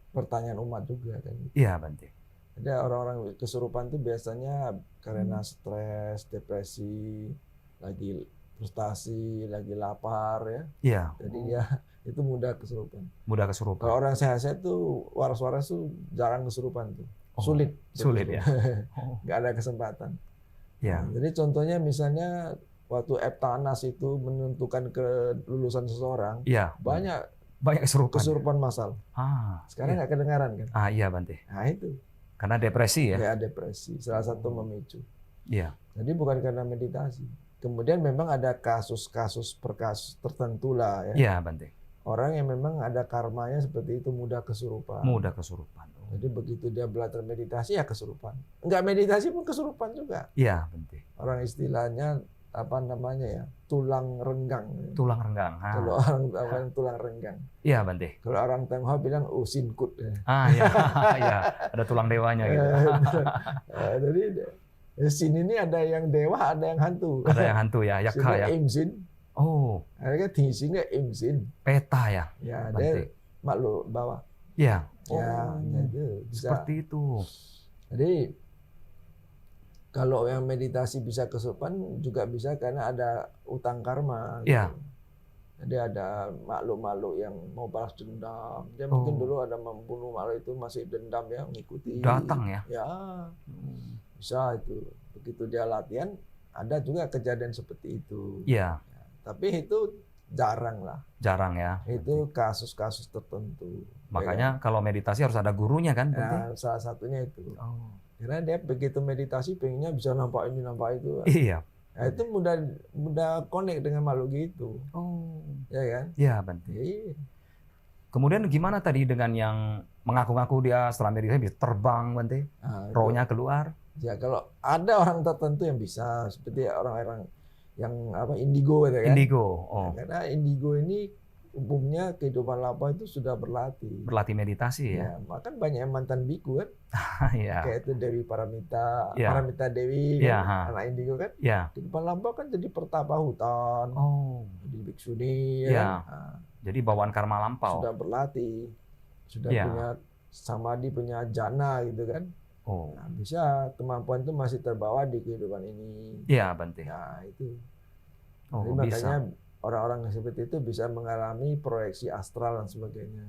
pertanyaan umat juga kan. Iya, Bante. Ada orang-orang kesurupan itu biasanya karena stres, depresi, lagi frustasi, lagi lapar ya. Iya. Jadi dia itu mudah kesurupan. Mudah kesurupan. Kalau orang sehat-sehat tuh waras-waras tuh jarang kesurupan tuh. Sulit. Sulit ya. Nggak ada kesempatan. Ya. Nah, jadi contohnya misalnya waktu Eptanas itu menentukan kelulusan seseorang, banyak kesurupan massal. Sekarang nggak kedengaran kan? Iya, Bante. Nah itu. Karena depresi ya? Ya, depresi. Salah satu memicu. Iya. Jadi bukan karena meditasi. Kemudian memang ada kasus-kasus per kasus tertentu lah ya. Iya, Bante. Orang yang memang ada karmanya seperti itu mudah kesurupan. Mudah kesurupan. Jadi begitu dia belajar meditasi ya kesurupan. Enggak meditasi pun kesurupan juga. Iya, Bante. Orang istilahnya apa namanya ya, tulang renggang. Tulang renggang. Kalau orang tulang renggang. Iya, Bante. Kalau orang Tionghoa bilang sinkut. Iya, iya. Ada tulang dewanya gitu. Jadi sin ini ada yang dewa, ada yang hantu. Ada yang hantu ya, yakha ya. Imsin. Oh. Ada tingsinya imsin. Peta ya. Ya, dia makhluk bawah. Iya. Ya, itu bisa. Seperti itu. Jadi kalau yang meditasi bisa kesurupan juga bisa karena ada utang karma. Iya. Gitu. Jadi ada makhluk-makhluk yang mau balas dendam. Dia mungkin dulu ada membunuh makhluk itu masih dendam ya, mengikuti. Datang ya? Ya, bisa itu. Begitu dia latihan, ada juga kejadian seperti itu. Iya. Ya, tapi itu jarang lah. Jarang ya. Itu kasus-kasus tertentu. Makanya ya kan? Kalau meditasi harus ada gurunya kan? Ya, salah satunya itu. Karena dia begitu meditasi pengennya bisa nampak ini, nampak itu. Iya. Nah, itu mudah connect dengan makhluk gitu. Ya kan? Iya, Bante. Iya. Kemudian gimana tadi dengan yang mengaku-ngaku dia setelah meditasi bisa terbang, Bante? Rohnya keluar? Ya, kalau ada orang tertentu yang bisa, seperti orang-orang yang indigo gitu kan. Indigo. Nah, karena indigo ini umumnya kehidupan lapa itu sudah berlatih. Berlatih meditasi ya. Maka banyak yang mantan biku kan. Iya. Kayak itu Dewi Paramita, Paramita Dewi, kan? Anak indigo kan. Kehidupan lapa kan jadi pertapa hutan. Jadi biksuni. Kan? Jadi bawaan karma lampau. Sudah berlatih. Sudah punya samadhi, punya jana gitu kan. Nah, bisa kemampuan itu masih terbawa di kehidupan ini. Iya, Bante. Nah, itu. Jadi makanya orang-orang seperti itu bisa mengalami proyeksi astral dan sebagainya.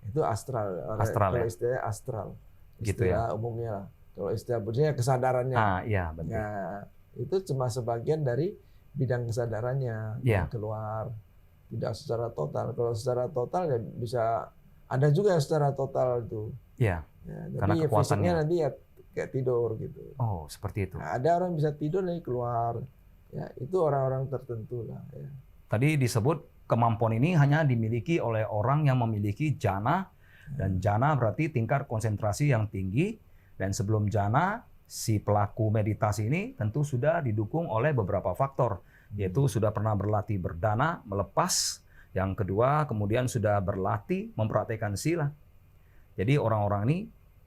Itu astral. Astral ya? Istilahnya astral. Gitu ya? Umumnya lah. Kalau istilah Buddhanya kesadarannya. Iya, betul. Nah, itu cuma sebagian dari bidang kesadarannya yang keluar, tidak secara total. Kalau secara total ya bisa ada juga yang secara total itu. Iya. Ya, Karena tapi fisiknya nanti ya kayak tidur gitu. Oh, seperti itu. Nah, ada orang bisa tidur nanti keluar. Ya, itu orang-orang tertentu lah. Ya. Tadi disebut kemampuan ini hanya dimiliki oleh orang yang memiliki jana, dan jana berarti tingkat konsentrasi yang tinggi. Dan sebelum jana, si pelaku meditasi ini tentu sudah didukung oleh beberapa faktor, yaitu sudah pernah berlatih berdana, melepas. Yang kedua, kemudian sudah berlatih mempraktekkan sila. Jadi orang-orang ini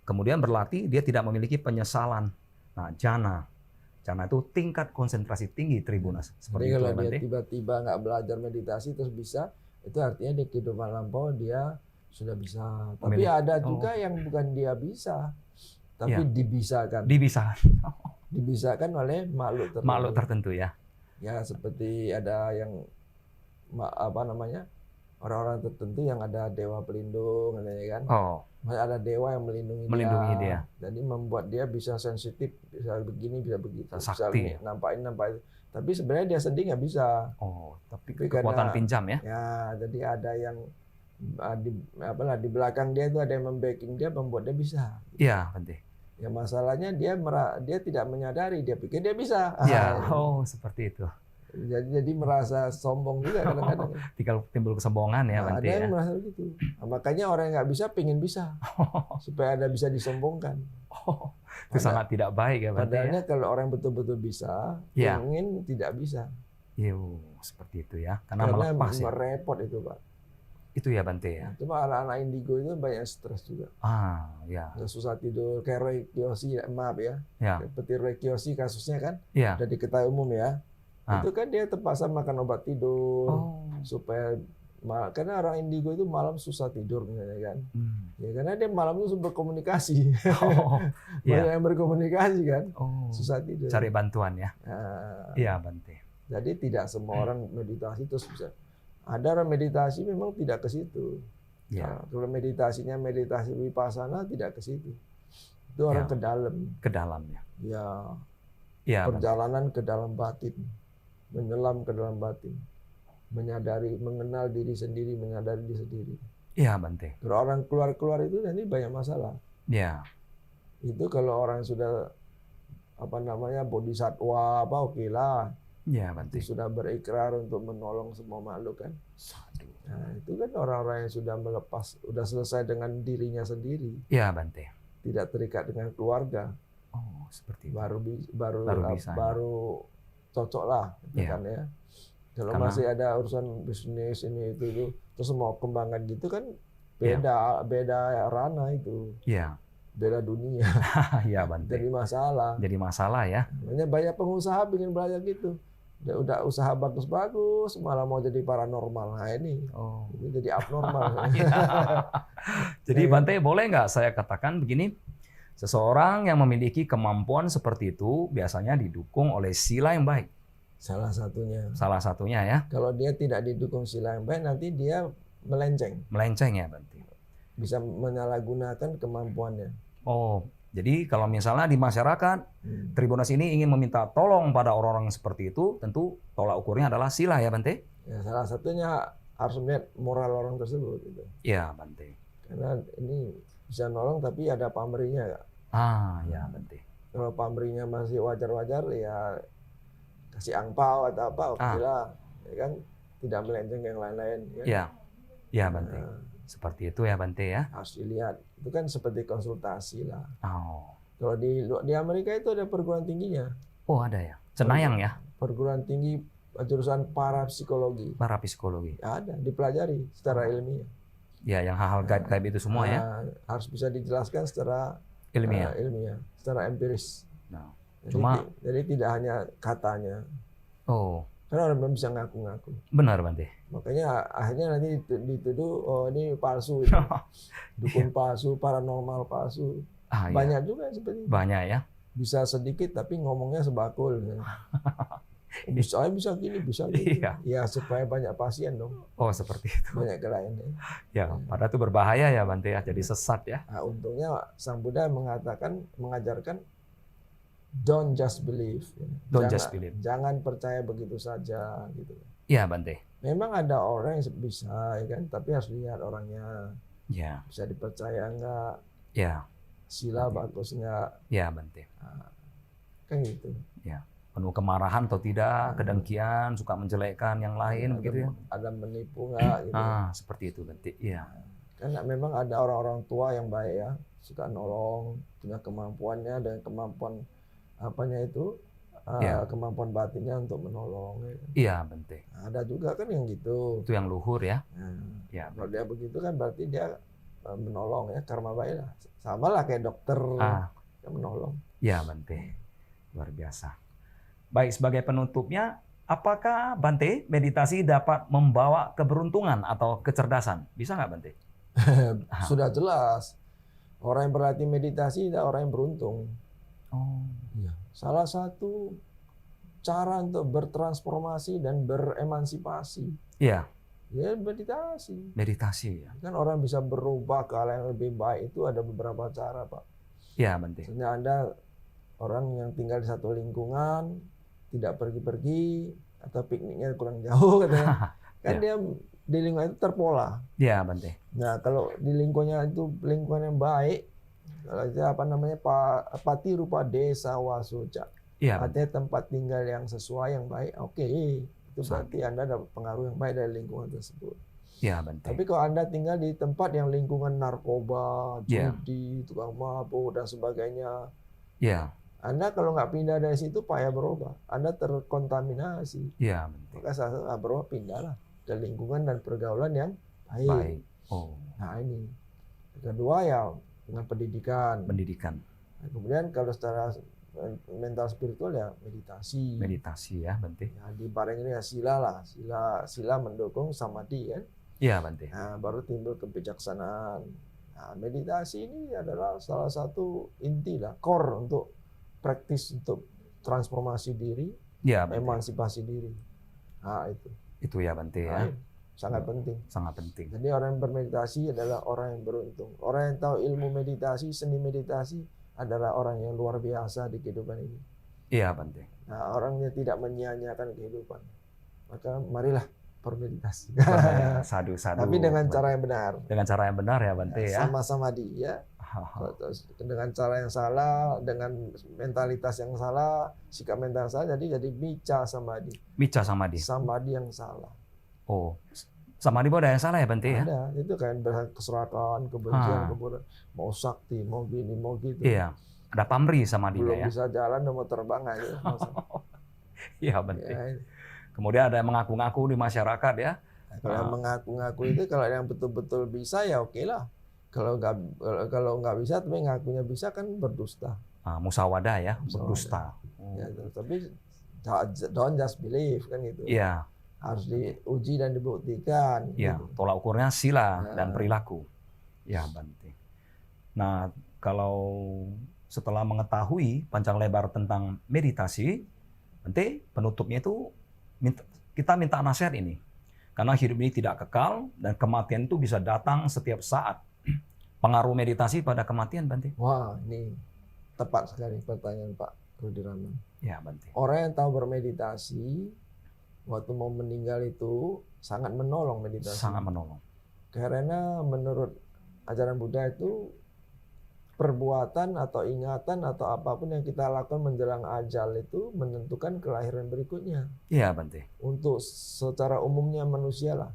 kemudian berlatih, dia tidak memiliki penyesalan. Nah, jana itu tingkat konsentrasi tinggi, Tribunas. Seperti kalau dia tiba-tiba nggak belajar meditasi terus bisa, itu artinya di kehidupan lampau dia sudah bisa. Tapi ada juga yang bukan dia bisa, tapi dibisakan. Dibisakan oleh makhluk tertentu. Makhluk tertentu ya. Ya, seperti ada yang orang-orang tertentu yang ada dewa pelindung, kan? Ada dewa yang melindungi dia. Jadi membuat dia bisa sensitif, bisa begini, bisa begitu, sakti, bisa nampakin. Tapi sebenarnya dia sendiri nggak bisa. Tapi kekuatan pinjam ya? Ya, jadi ada yang di belakang dia itu ada yang membacking dia, membuat dia bisa. Iya, penting. Ya masalahnya dia tidak menyadari, dia pikir dia bisa. Ya, seperti itu. Jadi merasa sombong juga kadang-kadang. Timbul kesombongan ya, Ada yang merasa begitu. Nah, makanya orang yang nggak bisa pengen bisa, supaya ada bisa disombongkan. Itu sangat tidak baik ya, Bante. Padahal kalau orang betul-betul bisa, ingin tidak bisa. Seperti itu ya, karena melepas ya. Merepot itu, Pak. Itu ya, Bante ya. Cuma anak-anak indigo itu banyak stres juga. Ya. Susah tidur, kayak Roy Kiyoshi, maaf ya. Seperti Roy Kiyoshi kasusnya kan, udah diketahui umum ya. Itu kan dia terpaksa makan obat tidur supaya karena orang indigo itu malam susah tidur misalnya kan. Ya karena dia malam itu berkomunikasi. Banyak yang berkomunikasi kan. Susah tidur. Cari bantuan ya. Iya, Bante. Jadi tidak semua orang meditasi terus bisa. Ada orang meditasi memang tidak ke situ. Kalau meditasinya meditasi vipassana tidak ke situ. Itu orang ke dalam. Ke dalamnya. Ya. Perjalanan ke dalam batin. Menyelam ke dalam batin, menyadari, mengenal diri sendiri, menyadari diri sendiri. Iya, Bante. Kalau orang keluar itu nanti banyak masalah. Iya. Itu kalau orang sudah bodhisatwa oke lah. Iya, Bante. Sudah berikrar untuk menolong semua makhluk kan. Nah, itu kan orang-orang yang sudah melepas, sudah selesai dengan dirinya sendiri. Iya, Bante. Tidak terikat dengan keluarga. Seperti itu. Baru cocok lah, kan ya. Kalau masih ada urusan bisnis ini itu, terus mau kembangan gitu kan beda ranah itu. Iya. Beda dunia. Iya, Bante. Jadi masalah ya. Banyak pengusaha ingin belajar gitu. Udah usaha bagus-bagus, malah mau jadi paranormal. Nah ini jadi abnormal. Jadi Bante, boleh nggak saya katakan begini? Seseorang yang memiliki kemampuan seperti itu biasanya didukung oleh sila yang baik. Salah satunya ya. Kalau dia tidak didukung sila yang baik, nanti dia melenceng. Melenceng ya, Bante. Bisa menyalahgunakan kemampuannya. Jadi kalau misalnya di masyarakat, Tribunas ini ingin meminta tolong pada orang-orang seperti itu, tentu tolak ukurnya adalah sila ya, Bante? Ya, salah satunya harus melihat moral orang tersebut. Gitu. Iya, Bante. Karena ini bisa nolong tapi ada pamrihnya nggak? Ya, Bante. Kalau pamrihnya masih wajar-wajar, ya kasih angpau atau apa, oke lah. Ya kan, tidak melenceng yang lain-lain. Iya, Bante. Seperti itu ya, Bante ya. Harus dilihat. Itu kan seperti konsultasi lah. Kalau di Amerika itu ada perguruan tingginya. Ada ya. Cenayang ya. Perguruan tinggi jurusan parapsikologi. Ada, dipelajari secara ilmiah. Ya, yang hal-hal gaib-gaib itu semua ya. Harus bisa dijelaskan secara ilmiah, secara empiris. Jadi tidak hanya katanya. Karena orang belum bisa ngaku-ngaku. Benar, Bante. Makanya akhirnya nanti dituduh, ini palsu, dukun palsu, paranormal palsu. Banyak juga seperti itu. Banyak ya. Bisa sedikit tapi ngomongnya sebakul. bisa gini, bisa gini. Iya. Ya supaya banyak pasien dong. Oh seperti itu. Banyak klien. Ya, padahal itu berbahaya ya Bante ya, jadi sesat ya. Nah, untungnya Sang Buddha mengajarkan don't just believe. Jangan percaya begitu saja gitu. Iya Bante. Memang ada orang yang bisa ya kan, tapi harus lihat orangnya. Ya. Bisa dipercaya enggak? Ya. Sila bagus enggak? Ya Bante. Nah, kan gitu. Ya. Penuh kemarahan atau tidak, kedengkian, suka menjelekkan yang lain begitu ya. Ada menipu enggak gitu. Seperti itu Bante. Iya. Karena memang ada orang-orang tua yang baik ya, suka nolong, punya kemampuannya dan kemampuan kemampuan batinnya untuk menolong. Iya Bante. Ada juga kan yang gitu. Itu yang luhur ya. Ya, kalau dia begitu kan berarti dia menolong ya, karma baik lah. Sama lah kayak dokter yang menolong. Iya Bante. Luar biasa. Baik, sebagai penutupnya, apakah Bante meditasi dapat membawa keberuntungan atau kecerdasan? Bisa nggak Bante? Sudah jelas. Orang yang berlatih meditasi adalah orang yang beruntung. Oh. Iya. Salah satu cara untuk bertransformasi dan beremansipasi. Iya. Ya meditasi. Meditasi ya. Kan orang bisa berubah ke hal yang lebih baik itu ada beberapa cara, Pak. Iya, Bante. Misalnya Anda orang yang tinggal di satu lingkungan, tidak pergi-pergi atau pikniknya kurang jauh katanya. Kan dia di lingkungan itu terpola. Iya, Bante. Nah, kalau di lingkungannya itu lingkungan yang baik, kalau itu pati rupa desa wasuca. Iya. Artinya tempat tinggal yang sesuai, yang baik. Oke, itu berarti Anda dapat pengaruh yang baik dari lingkungan tersebut. Iya, Bante. Tapi kalau Anda tinggal di tempat yang lingkungan narkoba, judi, tukang mabuk dan sebagainya, Anda kalau nggak pindah dari situ payah berubah. Anda terkontaminasi. Iya, Bante. Maka saat berubah pindahlah ke lingkungan dan pergaulan yang baik. Oh. Nah ini. Kedua ya dengan pendidikan. Nah, kemudian kalau secara mental spiritual ya meditasi. Meditasi ya, Bante. Ya, di bareng ini ya sila lah. Sila mendukung samadhi kan. Iya, Bante. Nah, baru timbul kebijaksanaan. Nah, meditasi ini adalah salah satu inti lah, core untuk praktis untuk transformasi diri, emansipasi diri. Nah, itu. Itu ya, Bante ya. Sangat penting. Sangat penting. Jadi orang yang bermeditasi adalah orang yang beruntung. Orang yang tahu ilmu meditasi, seni meditasi adalah orang yang luar biasa di kehidupan ini. Iya, Bante. Nah, orangnya tidak menyia-nyiakan kehidupan. Maka marilah bermeditasi. Sadu. Tapi dengan cara yang benar. Dengan cara yang benar ya, Bante ya. Sama-sama dia. Dengan cara yang salah, dengan mentalitas yang salah, sikap mental salah, jadi mica samadhi. Mica samadhi. Samadhi yang salah. Oh, samadhi ada yang salah ya, Bante ya? Ada, itu kan keserakahan, kebencian, mau sakti, mau gini, mau gitu. Iya, ada pamri samadhinya ya. Belum bisa jalan, udah mau terbang aja. Iya, Bante. Ya. Kemudian ada yang mengaku-ngaku di masyarakat ya. Kalau yang mengaku-ngaku itu kalau yang betul-betul bisa ya oke lah. Kalau nggak bisa tapi ngakunya bisa kan berdusta. Musawadah ya, berdusta. Ya, tapi don't just believe kan gitu. Iya. Harus diuji dan dibuktikan. Iya. Gitu. Tolak ukurnya sila dan perilaku. Ya, Bante. Nah, kalau setelah mengetahui panjang lebar tentang meditasi, Bante penutupnya itu kita minta nasihat ini. Karena hidup ini tidak kekal dan kematian itu bisa datang setiap saat. Pengaruh meditasi pada kematian, Bante? Wah, ini tepat sekali pertanyaan Pak Rudi Raman. Ya, Bante. Orang yang tahu bermeditasi, waktu mau meninggal itu sangat menolong meditasi. Sangat menolong. Karena menurut ajaran Buddha itu perbuatan atau ingatan atau apapun yang kita lakukan menjelang ajal itu menentukan kelahiran berikutnya. Iya, Bante. Untuk secara umumnya manusia lah.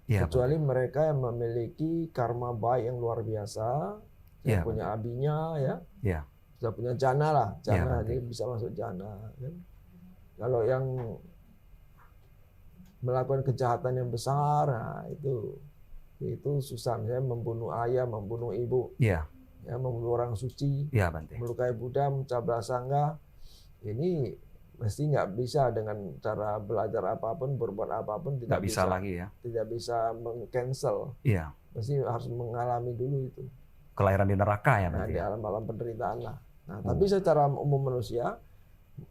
Ya, kecuali mereka yang memiliki karma baik yang luar biasa, yang punya abinya ya, sudah punya jana lah, jana jadi bisa masuk jana. Kan? Kalau yang melakukan kejahatan yang besar, nah itu susah, misalnya membunuh ayah, membunuh ibu, ya membunuh orang suci, melukai Buddha, mencabla sangga, ini mesti nggak bisa dengan cara belajar apapun, berbuat apapun tidak bisa lagi ya. Tidak bisa meng-cancel. Iya. Mesti harus mengalami dulu itu. Kelahiran di neraka ya, Di alam-alam penderitaan lah. Nah, tapi secara umum manusia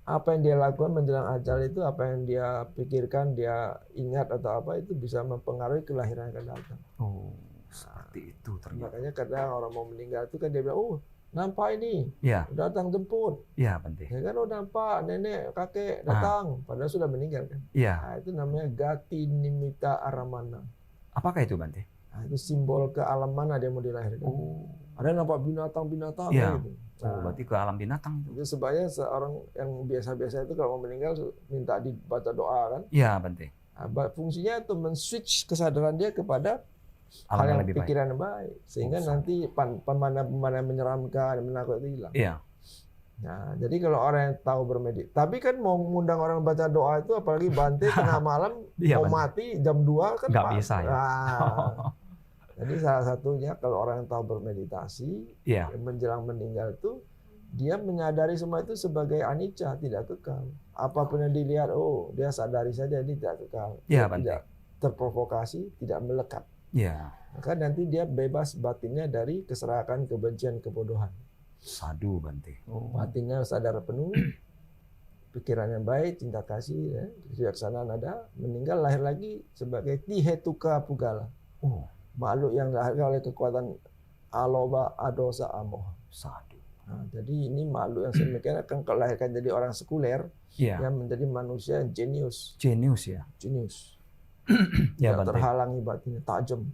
apa yang dia lakukan menjelang ajal itu, apa yang dia pikirkan, dia ingat atau apa, itu bisa mempengaruhi kelahiran yang akan datang. Oh, seperti itu ternyata. Makanya kadang orang mau meninggal itu kan dia bilang, oh nampak ini, Ya. datang jemput. Ya, Bante. Ya kan, oh nampak nenek, kakek datang, padahal sudah meninggal kan. Ya. Nah, itu namanya Gati Nimitta Aramana. Apakah itu, Bante? Nah, itu simbol ke alam mana dia mau dilahirkan. Oh. Ada nampak binatang-binatang Ya. gitu. Oh, berarti ke alam binatang itu. Itu sebabnya seorang yang biasa-biasa itu kalau mau meninggal minta dibaca doa kan. Iya, Bante. Nah, fungsinya itu men-switch kesadaran dia kepada Alam hal yang lebih pikiran yang baik. Sehingga nanti pemandangan menyeramkan, menakut itu hilang. Iya. Nah, jadi kalau orang yang tahu bermeditasi. Tapi kan mau mengundang orang baca doa itu, apalagi Bante tengah malam Iya, mau mati jam 2 kan. Nggak bisa ya. Nah, jadi salah satunya kalau orang yang tahu bermeditasi, Iya. menjelang meninggal itu, dia menyadari semua itu sebagai anicca, tidak kekal. Apapun yang dilihat, oh dia sadari saja ini tidak kekal. Iya, Dia Bante. tidak terprovokasi, tidak melekat. Iya. Maka nanti dia bebas batinnya dari keserakan, kebencian, kebodohan. Sadu, Bante. Oh. Batinnya sadar penuh, pikiran yang baik, cinta kasih, ya, kebijaksanaan ada, meninggal lahir lagi sebagai Tihetuka Pugala. Oh. Makhluk yang lahir oleh kekuatan aloba, adosa, amoha. Sadu. Nah, jadi ini makhluk yang sedemikian akan kelahirkan jadi orang sekuler, Iya. yang menjadi manusia yang jenius. Jenius ya. Jenius. Ya, Tidak Bante. terhalangi batinnya, tajam.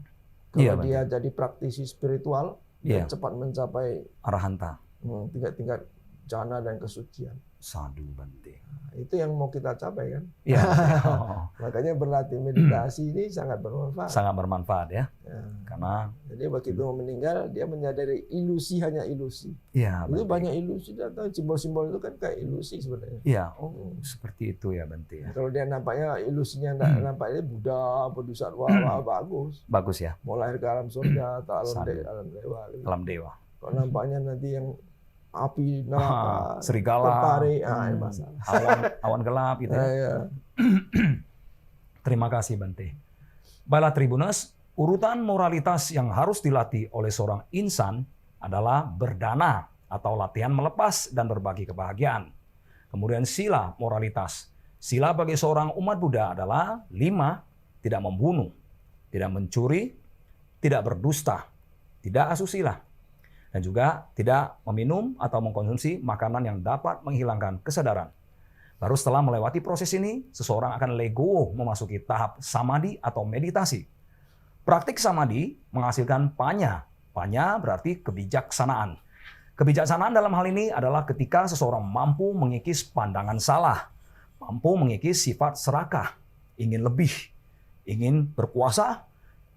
Iya, Kalau dia jadi praktisi spiritual, dia Iya. cepat mencapai Arahanta. tingkat-tingkat jana dan kesucian. Sadu, Bante. Nah, itu yang mau kita capai kan. Iya. Bante. Oh. Makanya berlatih meditasi ini sangat bermanfaat. Sangat bermanfaat ya. Ya. Karena Jadi begitu mau meninggal, dia menyadari ilusi hanya ilusi. iya, Itu Bante. banyak ilusi, datang simbol-simbol itu kan kayak ilusi sebenarnya. Iya. Oh, seperti itu ya, Bante ya. Kalau dia nampaknya ilusinya nampaknya Buddha, Bodhisattva, bagus. Bagus ya. Mau lahir ke alam surga atau alam, Sadu. alam dewa. Gitu. Alam dewa. Kalau nampaknya nanti yang api neraka, serigala, tertarik, ini masalah. awan gelap gitu ya. Ya. Terima kasih, Bante. Baiklah Tribuners, urutan moralitas yang harus dilatih oleh seorang insan adalah berdana atau latihan melepas dan berbagi kebahagiaan. Kemudian sila moralitas. Sila bagi seorang umat Buddha adalah 5, tidak membunuh, tidak mencuri, tidak berdusta, tidak asusila, dan juga tidak meminum atau mengkonsumsi makanan yang dapat menghilangkan kesadaran. Baru setelah melewati proses ini, seseorang akan legowo memasuki tahap samadhi atau meditasi. Praktik samadhi menghasilkan panya. Panya berarti kebijaksanaan. Kebijaksanaan dalam hal ini adalah ketika seseorang mampu mengikis pandangan salah, mampu mengikis sifat serakah, ingin lebih, ingin berkuasa,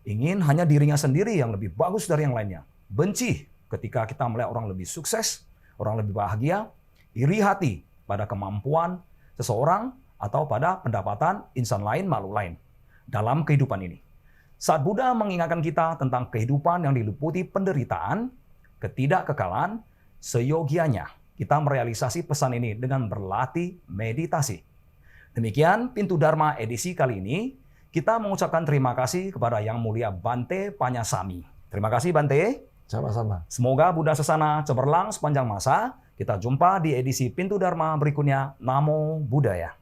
ingin hanya dirinya sendiri yang lebih bagus dari yang lainnya. Benci ketika kita melihat orang lebih sukses, orang lebih bahagia, iri hati pada kemampuan seseorang atau pada pendapatan insan lain, makhluk lain dalam kehidupan ini. Saat Buddha mengingatkan kita tentang kehidupan yang diliputi penderitaan, ketidakkekalan, seyogianya kita merealisasi pesan ini dengan berlatih meditasi. Demikian Pintu Dharma edisi kali ini. Kita mengucapkan terima kasih kepada Yang Mulia Bante Panyasami. Terima kasih Bante. Sama-sama. Semoga Buddha Sasana cemerlang sepanjang masa. Kita jumpa di edisi Pintu Dharma berikutnya. Namo Buddhaya.